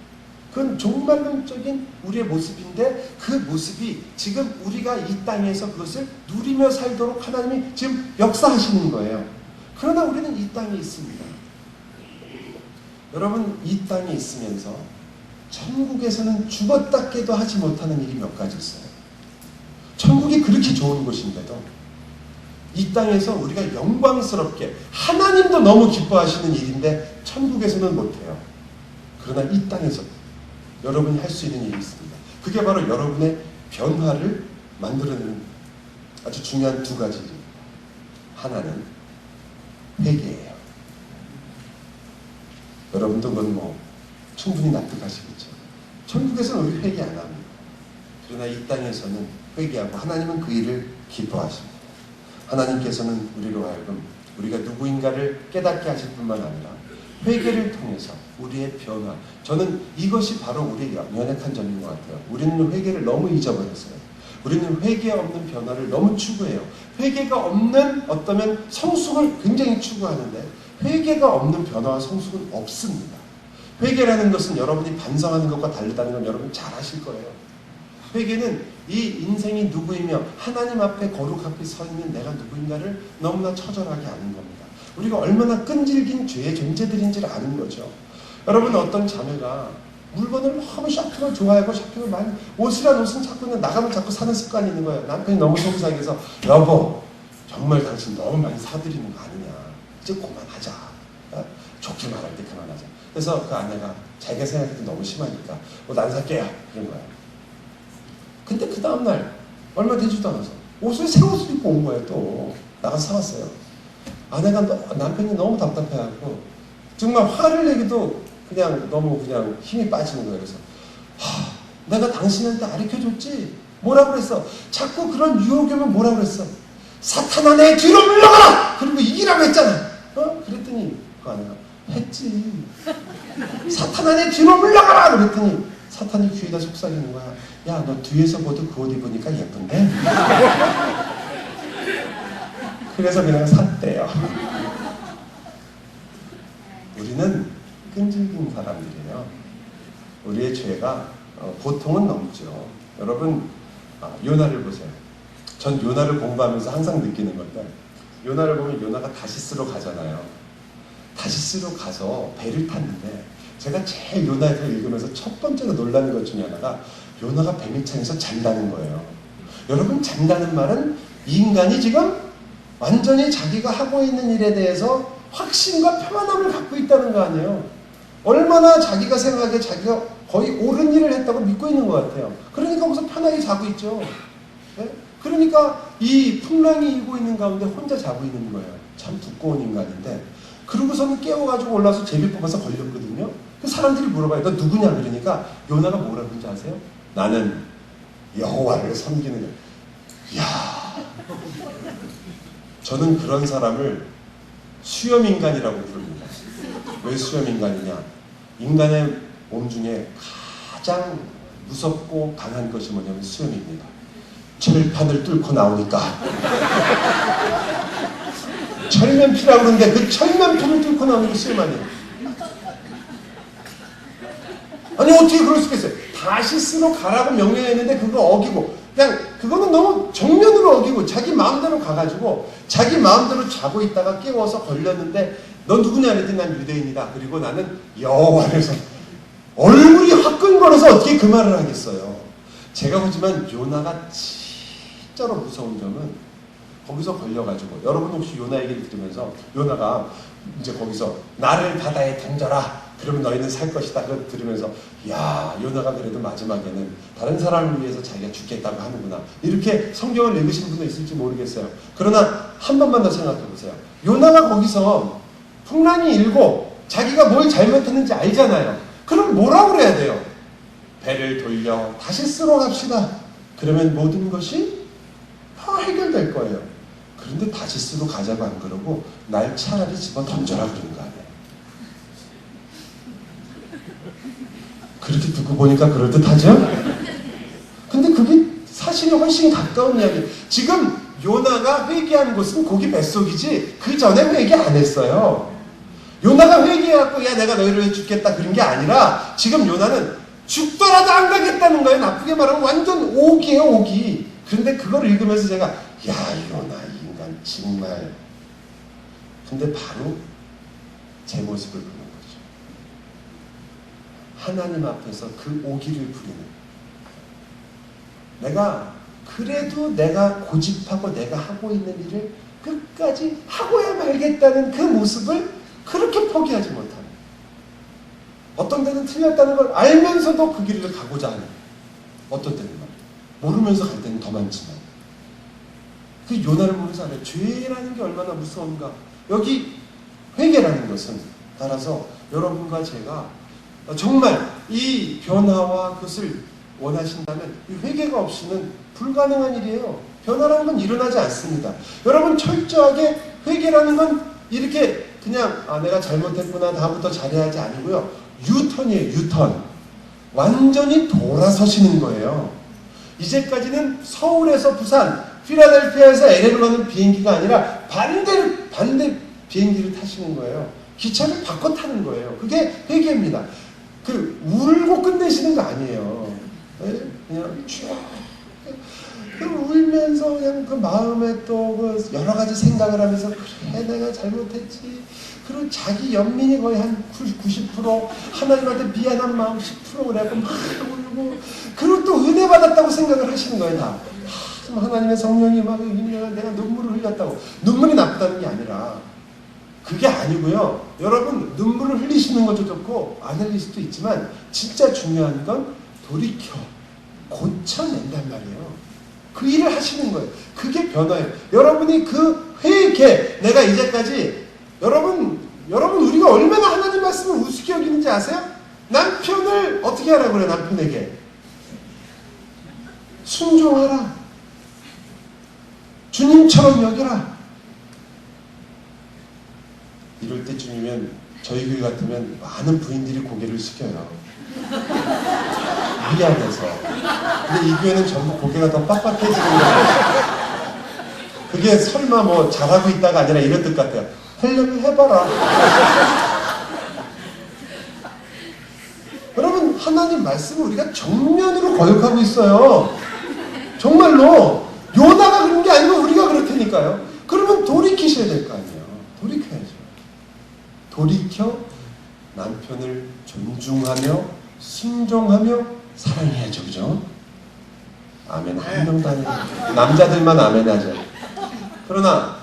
그건 종말론적인 우리의 모습인데, 그 모습이 지금 우리가 이 땅에서 그것을 누리며 살도록 하나님이 지금 역사하시는 거예요. 그러나 우리는 이 땅에 있습니다. 여러분, 이 땅에 있으면서 천국에서는 죽었다 깨도 하지 못하는 일이 몇 가지 있어요. 천국이 그렇게 좋은 곳인데도 이 땅에서 우리가 영광스럽게, 하나님도 너무 기뻐하시는 일인데 천국에서는 못해요. 그러나 이 땅에서 여러분이 할 수 있는 일이 있습니다. 그게 바로 여러분의 변화를 만들어내는 아주 중요한 두 가지 일입니다. 하나는 회개예요. 여러분도 그건 뭐 충분히 납득하시겠죠. 천국에서는 우리 회개 안 합니다. 그러나 이 땅에서는 회개하고 하나님은 그 일을 기뻐하십니다. 하나님께서는 우리로 하여금 우리가 누구인가를 깨닫게 하실 뿐만 아니라 회개를 통해서 우리의 변화, 저는 이것이 바로 우리의 연약한 점인 것 같아요. 우리는 회개를 너무 잊어버렸어요. 우리는 회개 없는 변화를 너무 추구해요. 회개가 없는 어떠면 성숙을 굉장히 추구하는데, 회개가 없는 변화와 성숙은 없습니다. 회개라는 것은 여러분이 반성하는 것과 다르다는 건 여러분 잘 아실 거예요. 회개는 이 인생이 누구이며 하나님 앞에 거룩하게 서 있는 내가 누구인가를 너무나 처절하게 아는 겁니다. 우리가 얼마나 끈질긴 죄의 존재들인지를 아는 거죠. 여러분, 어떤 자매가 물건을 너무 쇼핑을 좋아하고 쇼핑을 많이, 옷이란 옷은 자꾸 나가면 자꾸 사는 습관이 있는 거예요. 남편이 너무 속상해서 여보, 정말 당신 너무 많이 사드리는 거 아니냐, 이제 그만하자, 좋게 말할 때 그만하자. 그래서 그 아내가 자기가 생각해도 너무 심하니까 옷 안 살게요, 그런 거예요. 근데 그 다음날 얼마 되지도 않아서 옷을 새 옷을 입고 온 거예요. 또 나가서 사왔어요. 아내가 남편이 너무 답답해갖고 정말 화를 내기도 그냥 너무 그냥 힘이 빠지는 거예요. 그래서 내가 당신한테 가르쳐줬지, 뭐라고 그랬어? 자꾸 그런 유혹이 오면 뭐라고 그랬어? 사탄아, 내 뒤로 물러가라! 그리고 이기라고 했잖아. 그랬더니 그 아내가 했지. 사탄아, 내 뒤로 물러가라! 그랬더니 사탄이 귀에다 속삭이는 거야. 야, 너 뒤에서 봐도 그 옷 입으니까 예쁜데? 그래서 그냥 샀대요. 우리는 끈질긴 사람들이에요. 우리의 죄가 보통은 넘죠. 여러분, 요나를 보세요. 전 요나를 공부하면서 항상 느끼는 건데, 요나를 보면 요나가 다시스로 가잖아요. 다시스로 가서 배를 탔는데, 제가 제일 요나에서 읽으면서 첫 번째로 놀라는 것 중에 하나가 요나가 배 밑창에서 잔다는 거예요. 여러분, 잔다는 말은 인간이 지금 완전히 자기가 하고 있는 일에 대해서 확신과 평안함을 갖고 있다는 거 아니에요. 얼마나 자기가 생각하기에 자기가 거의 옳은 일을 했다고 믿고 있는 것 같아요. 그러니까 거기서 편하게 자고 있죠. 네? 그러니까 이 풍랑이 일고 있는 가운데 혼자 자고 있는 거예요. 참 두꺼운 인간인데, 그러고서는 깨워가지고 올라서 제비 뽑아서 걸렸거든요. 그 사람들이 물어봐요. 너 누구냐? 그러니까 요나가 뭐라고 하는지 아세요? 나는 여호와를 섬기는 거예요. 이야, 저는 그런 사람을 수염인간이라고 부릅니다. 왜 수염인간이냐? 인간의 몸 중에 가장 무섭고 강한 것이 뭐냐면 수염입니다. 철판을 뚫고 나오니까. 철면피라고 그러는데 그 철면피를 뚫고 나오는 게 수염 아니에요. 아니, 어떻게 그럴 수 있겠어요? 다시스로 가라고 명령했는데 그거 어기고, 그냥 그거는 너무 정면으로 어기고 자기 마음대로 가가지고 자기 마음대로 자고 있다가 깨워서 걸렸는데, 너 누구냐? 그랬더니 난 유대인이다. 그리고 나는 여호와를 섬. 얼굴이 화끈거려서 어떻게 그 말을 하겠어요. 제가 보지만 요나가 진짜로 무서운 점은 거기서 걸려가지고, 여러분 혹시 요나 얘기를 들으면서 요나가 이제 거기서 나를 바다에 던져라, 그러면 너희는 살 것이다, 그걸 들으면서 야, 요나가 그래도 마지막에는 다른 사람을 위해서 자기가 죽겠다고 하는구나, 이렇게 성경을 읽으신 분도 있을지 모르겠어요. 그러나 한 번만 더 생각해 보세요. 요나가 거기서 풍랑이 일고 자기가 뭘 잘못했는지 알잖아요. 그럼 뭐라고 그래야 돼요? 배를 돌려 다시 쓰러 갑시다. 그러면 모든 것이 다 해결될 거예요. 그런데 다시 쓰러 가자고 안 그러고 날 차라리 집어 던져라 그러는 거 아니에요. 그렇게 듣고 보니까 그럴듯하죠? 근데 그게 사실이 훨씬 가까운 이야기예요. 지금 요나가 회개한 곳은 고기 뱃속이지 그 전에 회개 안 했어요. 요나가 회개해갖고 야, 내가 너희를 위해 죽겠다 그런 게 아니라, 지금 요나는 죽더라도 안 가겠다는 거예요. 나쁘게 말하면 완전 오기예요, 오기. 그런데 그걸 읽으면서 제가 야, 요나 이 인간 정말. 근데 바로 제 모습을 보는 거죠. 하나님 앞에서 그 오기를 부리는, 내가 고집하고 내가 하고 있는 일을 끝까지 하고야 말겠다는 그 모습을 그렇게 포기하지 못하는, 어떤 때는 틀렸다는 걸 알면서도 그 길을 가고자 하는, 어떤 때는 모르면서 갈 때는 더 많지만, 그 요나를 보면서 알아요. 죄라는 게 얼마나 무서운가. 여기 회개라는 것은, 따라서 여러분과 제가 정말 이 변화와 그것을 원하신다면 이 회개가 없이는 불가능한 일이에요. 변화라는 건 일어나지 않습니다. 여러분, 철저하게 회개라는 건 이렇게 그냥 내가 잘못했구나 다음부터 잘해야지 아니고요. 유턴이에요. 유턴. 완전히 돌아서시는 거예요. 이제까지는 서울에서 부산, 필라델피아에서 LA로 가는 비행기가 아니라 반대 비행기를 타시는 거예요. 기차를 바꿔 타는 거예요. 그게 회개입니다. 울고 끝내시는 거 아니에요. 그냥 쭉 그 울면서 그냥 그 마음에 또 그 여러 가지 생각을 하면서 그래 내가 잘못했지. 그리고 자기 연민이 거의 한 90% 하나님한테 미안한 마음 10% 그래갖고 막 울고 그리고 또 은혜 받았다고 생각을 하시는 거예요 다. 하나님의 성령이 막 내가 눈물을 흘렸다고. 눈물이 나쁘다는 게 아니라 그게 아니고요. 여러분 눈물을 흘리시는 것도 좋고 안 흘릴 수도 있지만 진짜 중요한 건 돌이켜 고쳐낸단 말이에요. 그 일을 하시는 거예요. 그게 변화예요. 여러분이 그 회개 내가 이제까지 여러분 우리가 얼마나 하나님 말씀을 우습게 여기는지 아세요? 남편을 어떻게 하라고 그래 남편에게 순종하라. 주님처럼 여겨라. 이럴 때쯤이면 저희 교회 같으면 많은 부인들이 고개를 숙여요. 미안해서. 근데 이 교회는 전부 고개가 더 빡빡해지는 거예요. 그게 설마 뭐 잘하고 있다가 아니라 이런 뜻 같아요. 하려면 해봐라. 여러분 하나님 말씀을 우리가 정면으로 거역하고 있어요. 정말로 요나가 그런 게 아니고 우리가 그렇다니까요. 그러면 돌이키셔야 될 거 아니에요. 돌이켜야죠. 돌이켜 남편을 존중하며 순종하며 사랑해야죠. 그죠? 아멘 한 명도 안 해요. 남자들만 아멘 하죠. 그러나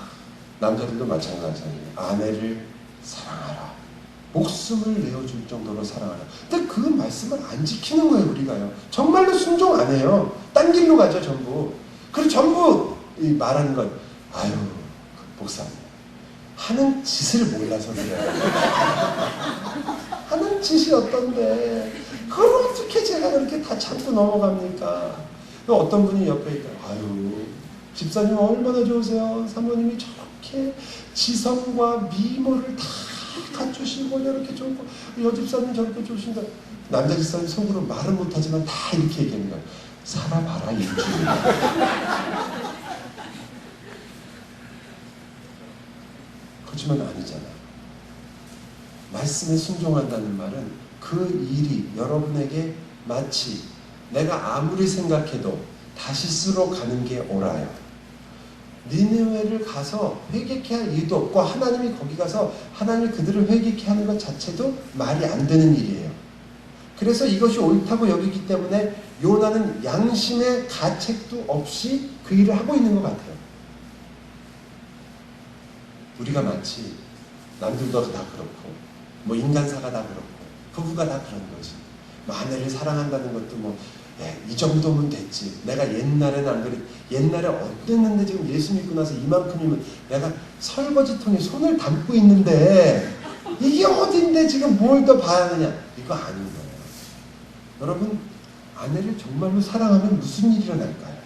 남자들도 마찬가지예요. 아내를 사랑하라. 목숨을 내어줄 정도로 사랑하라. 근데 그 말씀을 안 지키는 거예요. 우리가요. 정말로 순종 안 해요. 딴 길로 가죠. 전부. 그리고 전부 말하는 건 아유 목사님 하는 짓을 몰라서 그래요. 하는 짓이 어떤데 그걸 어떻게 제가 그렇게 다 참고 넘어갑니까? 어떤 분이 옆에 있다. 아유 집사님 얼마나 좋으세요. 사모님이 저렇게 지성과 미모를 다 갖추시고 이렇게 좋고 여 집사님 저렇게 좋으신다. 남자 집사님 속으로 말은 못하지만 다 이렇게 얘기합니다. 살아봐라 일주일. 그렇지만 아니잖아요. 말씀에 순종한다는 말은 그 일이 여러분에게 마치 내가 아무리 생각해도 다시스로 가는 게 옳아요. 니느웨를 가서 회개케 할 이유도 없고 하나님이 거기 가서 하나님이 그들을 회개케 하는 것 자체도 말이 안 되는 일이에요. 그래서 이것이 옳다고 여기기 때문에 요나는 양심의 가책도 없이 그 일을 하고 있는 것 같아요. 우리가 마치 남들도 다 그렇고 뭐 인간사가 다 그렇고 부부가 다 그런 거지. 뭐 아내를 사랑한다는 것도 뭐 이 정도면 됐지. 내가 옛날에는 안 그랬. 옛날에 어땠는데 지금 예수 믿고 나서 이만큼이면 내가 설거지통에 손을 담고 있는데 이게 어딘데 지금 뭘 더 봐야 하느냐. 이거 아닌 거예요. 여러분 아내를 정말로 사랑하면 무슨 일이 일어날까요?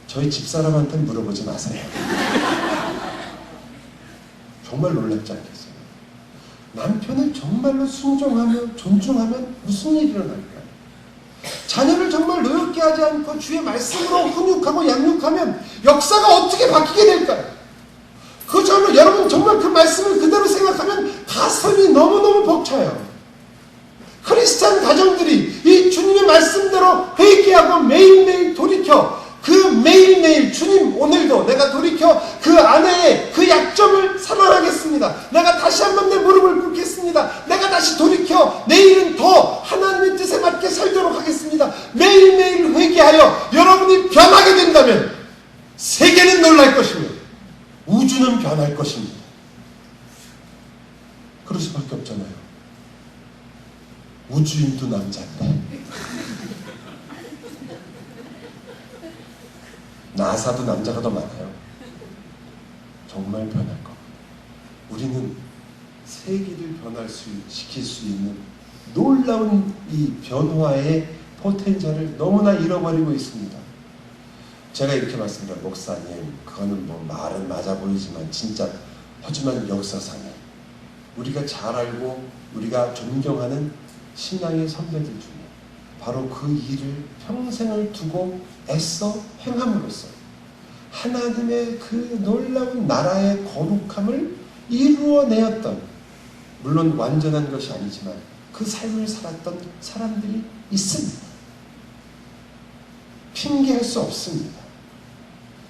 저희 집사람한테 물어보지 마세요. 정말 놀랍지 않겠어요? 남편을 정말로 순종하며 존중하면 무슨 일이 일어날까요? 자녀를 정말 노엽게 하지 않고 주의 말씀으로 훈육하고 양육하면 역사가 어떻게 바뀌게 될까요? 그 정말 여러분 정말 그 말씀을 그대로 생각하면 가슴이 너무너무 벅차요. 크리스찬 가정들이 이 주님의 말씀대로 회개하고 매일매일 돌이켜 그 매일매일 주님 오늘도 내가 돌이켜 그 아내의 그 약점을 살아나겠습니다. 내가 다시 한번 내 무릎을 꿇겠습니다. 내가 다시 돌이켜 내일은 더 하나님의 뜻에 맞게 살도록 하겠습니다. 매일매일 회개하여 여러분이 변하게 된다면 세계는 놀랄 것이며 우주는 변할 것입니다. 그럴 수밖에 없잖아요. 우주인도 남자인데 나사도 남자가 더 많아요. 정말 변할 것. 우리는 세계를 시킬 수 있는 놀라운 이 변화의 포텐셜을 너무나 잃어버리고 있습니다. 제가 이렇게 말씀드려요. 목사님, 그거는 뭐 말은 맞아 보이지만 진짜 하지만 역사상에 우리가 잘 알고 우리가 존경하는 신앙의 선배들 중에 바로 그 일을 평생을 두고 애써 행함으로써 하나님의 그 놀라운 나라의 거룩함을 이루어내었던, 물론 완전한 것이 아니지만 그 삶을 살았던 사람들이 있습니다. 핑계할 수 없습니다.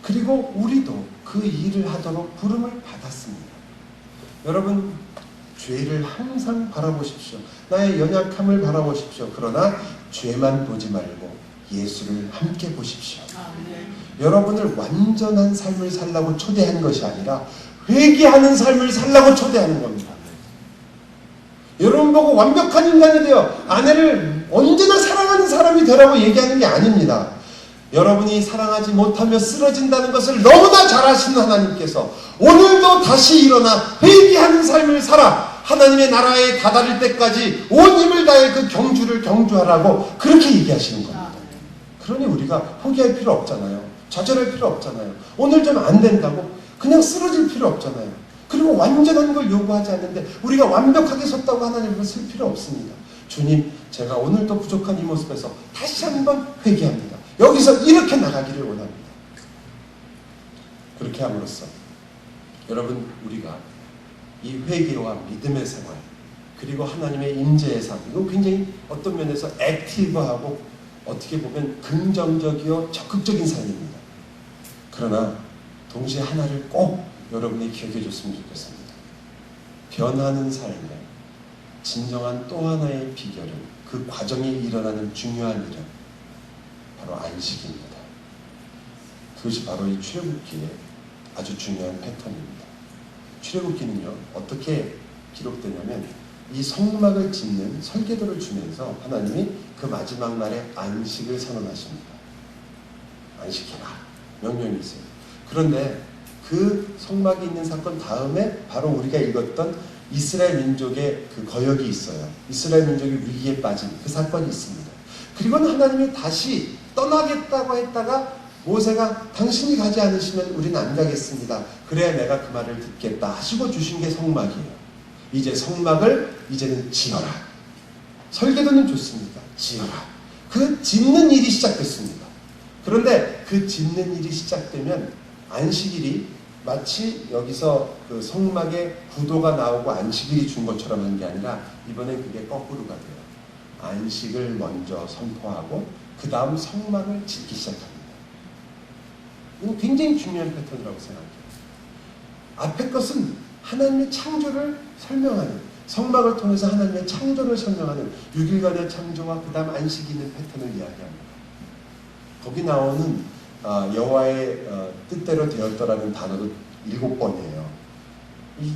그리고 우리도 그 일을 하도록 부름을 받았습니다. 여러분, 죄를 항상 바라보십시오. 나의 연약함을 바라보십시오. 그러나 죄만 보지 말고 예수를 함께 보십시오. 여러분을 완전한 삶을 살라고 초대한 것이 아니라 회개하는 삶을 살라고 초대하는 겁니다. 여러분 보고 완벽한 인간이 되어 아내를 언제나 사랑하는 사람이 되라고 얘기하는 게 아닙니다. 여러분이 사랑하지 못하며 쓰러진다는 것을 너무나 잘 아시는 하나님께서 오늘도 다시 일어나 회개하는 삶을 살아 하나님의 나라에 다다를 때까지 온 힘을 다해 그 경주를 경주하라고 그렇게 얘기하시는 겁니다. 그러니 우리가 포기할 필요 없잖아요. 좌절할 필요 없잖아요. 오늘 좀 안 된다고 그냥 쓰러질 필요 없잖아요. 그리고 완전한 걸 요구하지 않는데 우리가 완벽하게 섰다고 하나님을 쓸 필요 없습니다. 주님, 제가 오늘도 부족한 이 모습에서 다시 한번 회개합니다. 여기서 이렇게 나가기를 원합니다. 그렇게 함으로써 여러분, 우리가 이 회개와 믿음의 생활 그리고 하나님의 임재의 삶, 이거 굉장히 어떤 면에서 액티브하고 어떻게 보면 긍정적이요 적극적인 삶입니다. 그러나 동시에 하나를 꼭 여러분이 기억해 줬으면 좋겠습니다. 변하는 삶의 진정한 또 하나의 비결은, 그 과정이 일어나는 중요한 일은 바로 안식입니다. 그것이 바로 이 출애굽기의 아주 중요한 패턴입니다. 출애굽기는요, 어떻게 기록되냐면 이 성막을 짓는 설계도를 주면서 하나님이 그 마지막 날에 안식을 선언하십니다. 안식해라 명령이 있어요. 그런데 그 성막이 있는 사건 다음에 바로 우리가 읽었던 이스라엘 민족의 그 거역이 있어요. 이스라엘 민족이 위기에 빠진 그 사건이 있습니다. 그리고는 하나님이 다시 떠나겠다고 했다가 모세가 당신이 가지 않으시면 우리는 안 가겠습니다. 그래야 내가 그 말을 듣겠다 하시고 주신 게 성막이에요. 이제 성막을 이제는 지어라. 설계도는 좋습니다. 지어라. 그 짓는 일이 시작됐습니다. 그런데 그 짓는 일이 시작되면 안식일이 마치 여기서 그 성막에 구도가 나오고 안식일이 준 것처럼 한 게 아니라 이번엔 그게 거꾸로가 돼요. 안식을 먼저 선포하고 그 다음 성막을 짓기 시작합니다. 이건 굉장히 중요한 패턴이라고 생각해요. 앞에 것은 하나님의 창조를 설명하는, 성막을 통해서 하나님의 창조를 설명하는 6일간의 창조와 그 다음 안식이 있는 패턴을 이야기합니다. 거기 나오는 여호와의 뜻대로 되었더라는 단어도 7번이에요.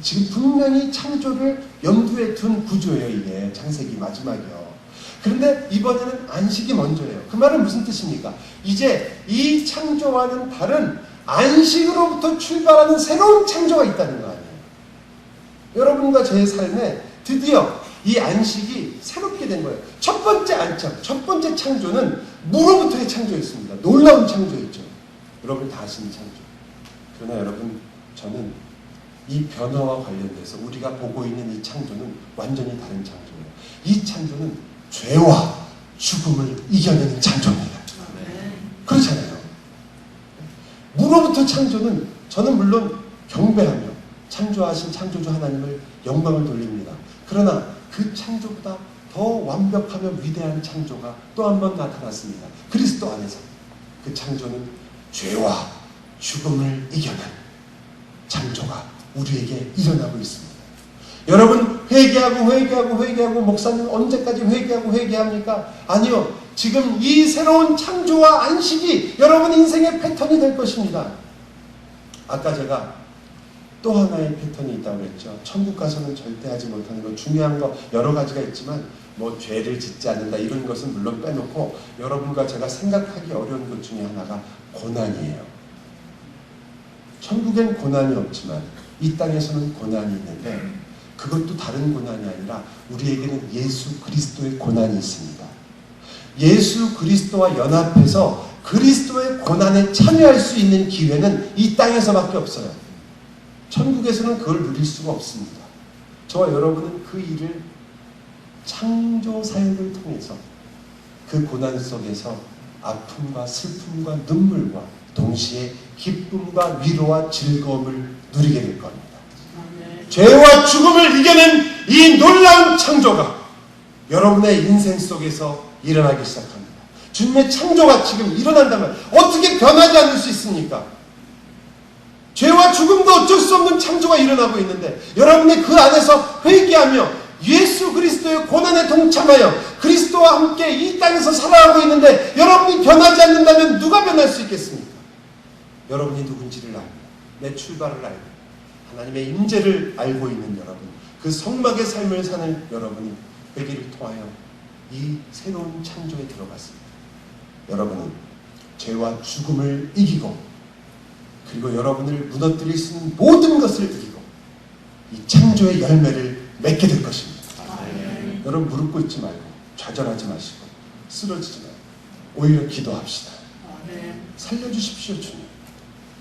지금 분명히 창조를 염두에 둔 구조예요. 이게 창세기 마지막이요. 그런데 이번에는 안식이 먼저예요. 그 말은 무슨 뜻입니까? 이제 이 창조와는 다른 안식으로부터 출발하는 새로운 창조가 있다는 거 아니에요. 여러분과 제 삶에 드디어 이 안식이 새롭게 된 거예요. 첫 번째 안착, 첫 번째 창조는 무로부터의 창조였습니다. 놀라운 창조였죠. 여러분 다 아시는 창조. 그러나 여러분, 저는 이 변화와 관련돼서 우리가 보고 있는 이 창조는 완전히 다른 창조예요. 이 창조는 죄와 죽음을 이겨내는 창조입니다. 그렇잖아요. 무로부터 창조는, 저는 물론 경배하며 창조하신 창조주 하나님을 영광을 돌립니다. 그러나 그 창조보다 더 완벽하며 위대한 창조가 또 한 번 나타났습니다. 그리스도 안에서. 그 창조는 죄와 죽음을 이겨낸 창조가 우리에게 일어나고 있습니다. 여러분, 회개하고 목사님 언제까지 회개합니까? 아니요. 지금 이 새로운 창조와 안식이 여러분 인생의 패턴이 될 것입니다. 아까 제가 또 하나의 패턴이 있다고 그랬죠. 천국 가서는 절대 하지 못하는 거, 중요한 거 여러 가지가 있지만 뭐 죄를 짓지 않는다 이런 것은 물론 빼놓고 여러분과 제가 생각하기 어려운 것 중에 하나가 고난이에요. 천국엔 고난이 없지만 이 땅에서는 고난이 있는데 그것도 다른 고난이 아니라 우리에게는 예수 그리스도의 고난이 있습니다. 예수 그리스도와 연합해서 그리스도의 고난에 참여할 수 있는 기회는 이 땅에서밖에 없어요. 천국에서는 그걸 누릴 수가 없습니다. 저와 여러분은 그 일을 창조 사역을 통해서 그 고난 속에서 아픔과 슬픔과 눈물과 동시에 기쁨과 위로와 즐거움을 누리게 될 겁니다. 죄와 죽음을 이겨낸 이 놀라운 창조가 여러분의 인생 속에서 일어나기 시작합니다. 주님의 창조가 지금 일어난다면 어떻게 변하지 않을 수 있습니까? 죄와 죽음도 어쩔 수 없는 창조가 일어나고 있는데 여러분이 그 안에서 회개하며 예수 그리스도의 고난에 동참하여 그리스도와 함께 이 땅에서 살아가고 있는데 여러분이 변하지 않는다면 누가 변할 수 있겠습니까? 여러분이 누군지를 알고 내 출발을 알고 하나님의 임재를 알고 있는 여러분, 그 성막의 삶을 사는 여러분이 회개를 통하여 이 새로운 창조에 들어갔습니다. 여러분은 죄와 죽음을 이기고 그리고 여러분을 무너뜨릴 수 있는 모든 것을 이기고 이 창조의 열매를 맺게 될 것입니다. 여러분 무릎 꿇지 말고 좌절하지 마시고 쓰러지지 말고 오히려 기도합시다. 살려주십시오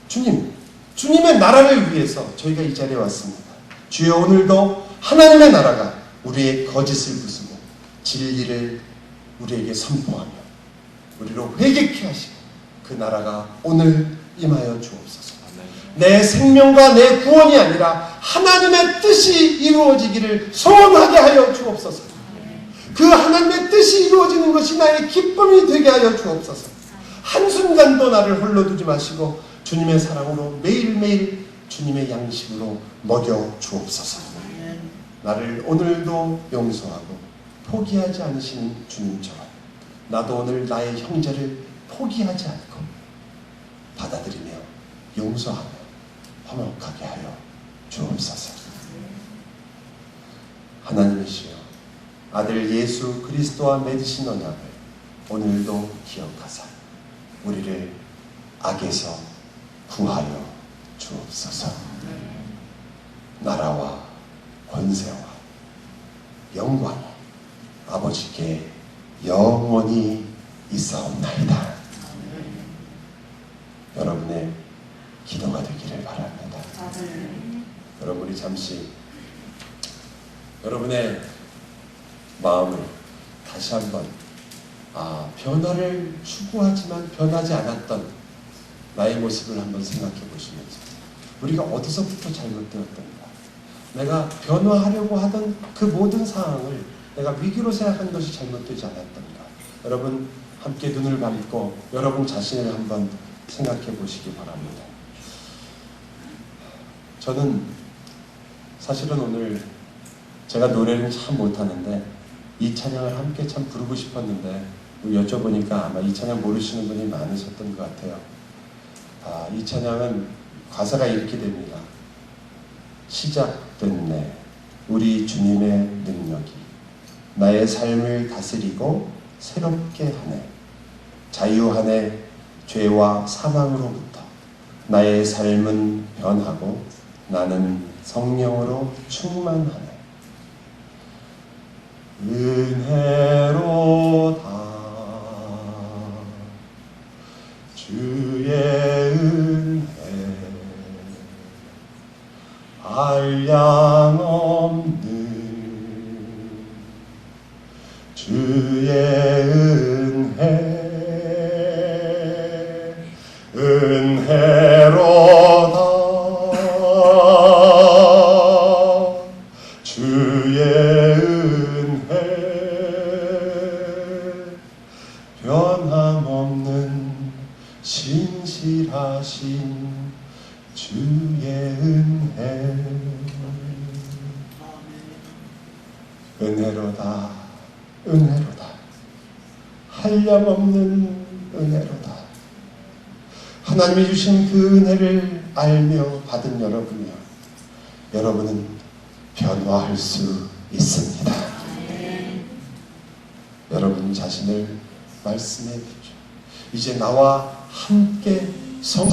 주님. 주님의 나라를 위해서 저희가 이 자리에 왔습니다. 주여 오늘도 하나님의 나라가 우리의 거짓을 부수고 진리를 우리에게 선포하며 우리로 회개케 하시고 그 나라가 오늘 임하여 주옵소서. 내 생명과 내 구원이 아니라 하나님의 뜻이 이루어지기를 소원하게 하여 주옵소서. 그 하나님의 뜻이 이루어지는 것이 나의 기쁨이 되게 하여 주옵소서. 한순간도 나를 홀로 두지 마시고 주님의 사랑으로 매일매일 주님의 양식으로 먹여 주옵소서. 나를 오늘도 용서하고 포기하지 않으시는 주님처럼 나도 오늘 나의 형제를 포기하지 않고 받아들이며 용서하며 화목하게 하여 주옵소서. 하나님이시여 아들 예수 그리스도와 맺으신 언약을 오늘도 기억하사 우리를 악에서 구하여 주옵소서. 나라와 권세와 영광이 아버지께 영원히 있사옵나이다. 여러분의 기도가 되기를 바랍니다. 여러분이 잠시 여러분의 마음을 다시 한번 변화를 추구하지만 변하지 않았던 나의 모습을 한번 생각해 보시면서 우리가 어디서부터 잘못되었던가, 내가 변화하려고 하던 그 모든 상황을 내가 위기로 생각한 것이 잘못되지 않았던가, 여러분 함께 눈을 감고 여러분 자신을 한번 생각해 보시기 바랍니다. 저는 사실은 오늘 제가 노래는 참 못하는데 이 찬양을 함께 참 부르고 싶었는데 여쭤보니까 아마 이 찬양 모르시는 분이 많으셨던 것 같아요. 이 찬양은 가사가 이렇게 됩니다. 시작됐네 우리 주님의 능력이 나의 삶을 다스리고 새롭게 하네. 자유하네 죄와 사망으로부터. 나의 삶은 변하고 나는 성령으로 충만하네. 은혜로다 주의 은혜 한량없는 주의 은혜 은혜로다 주의 은혜 변함없는 신실하신 주의 은혜 은혜로다 은혜로다 한량없는 은혜로다. 하나님이 주신 그 은혜를 알며 받은 여러분이요, 여러분은 변화할 수 있습니다. 여러분 자신을 말씀해 보십시오. 이제 나와 함께 성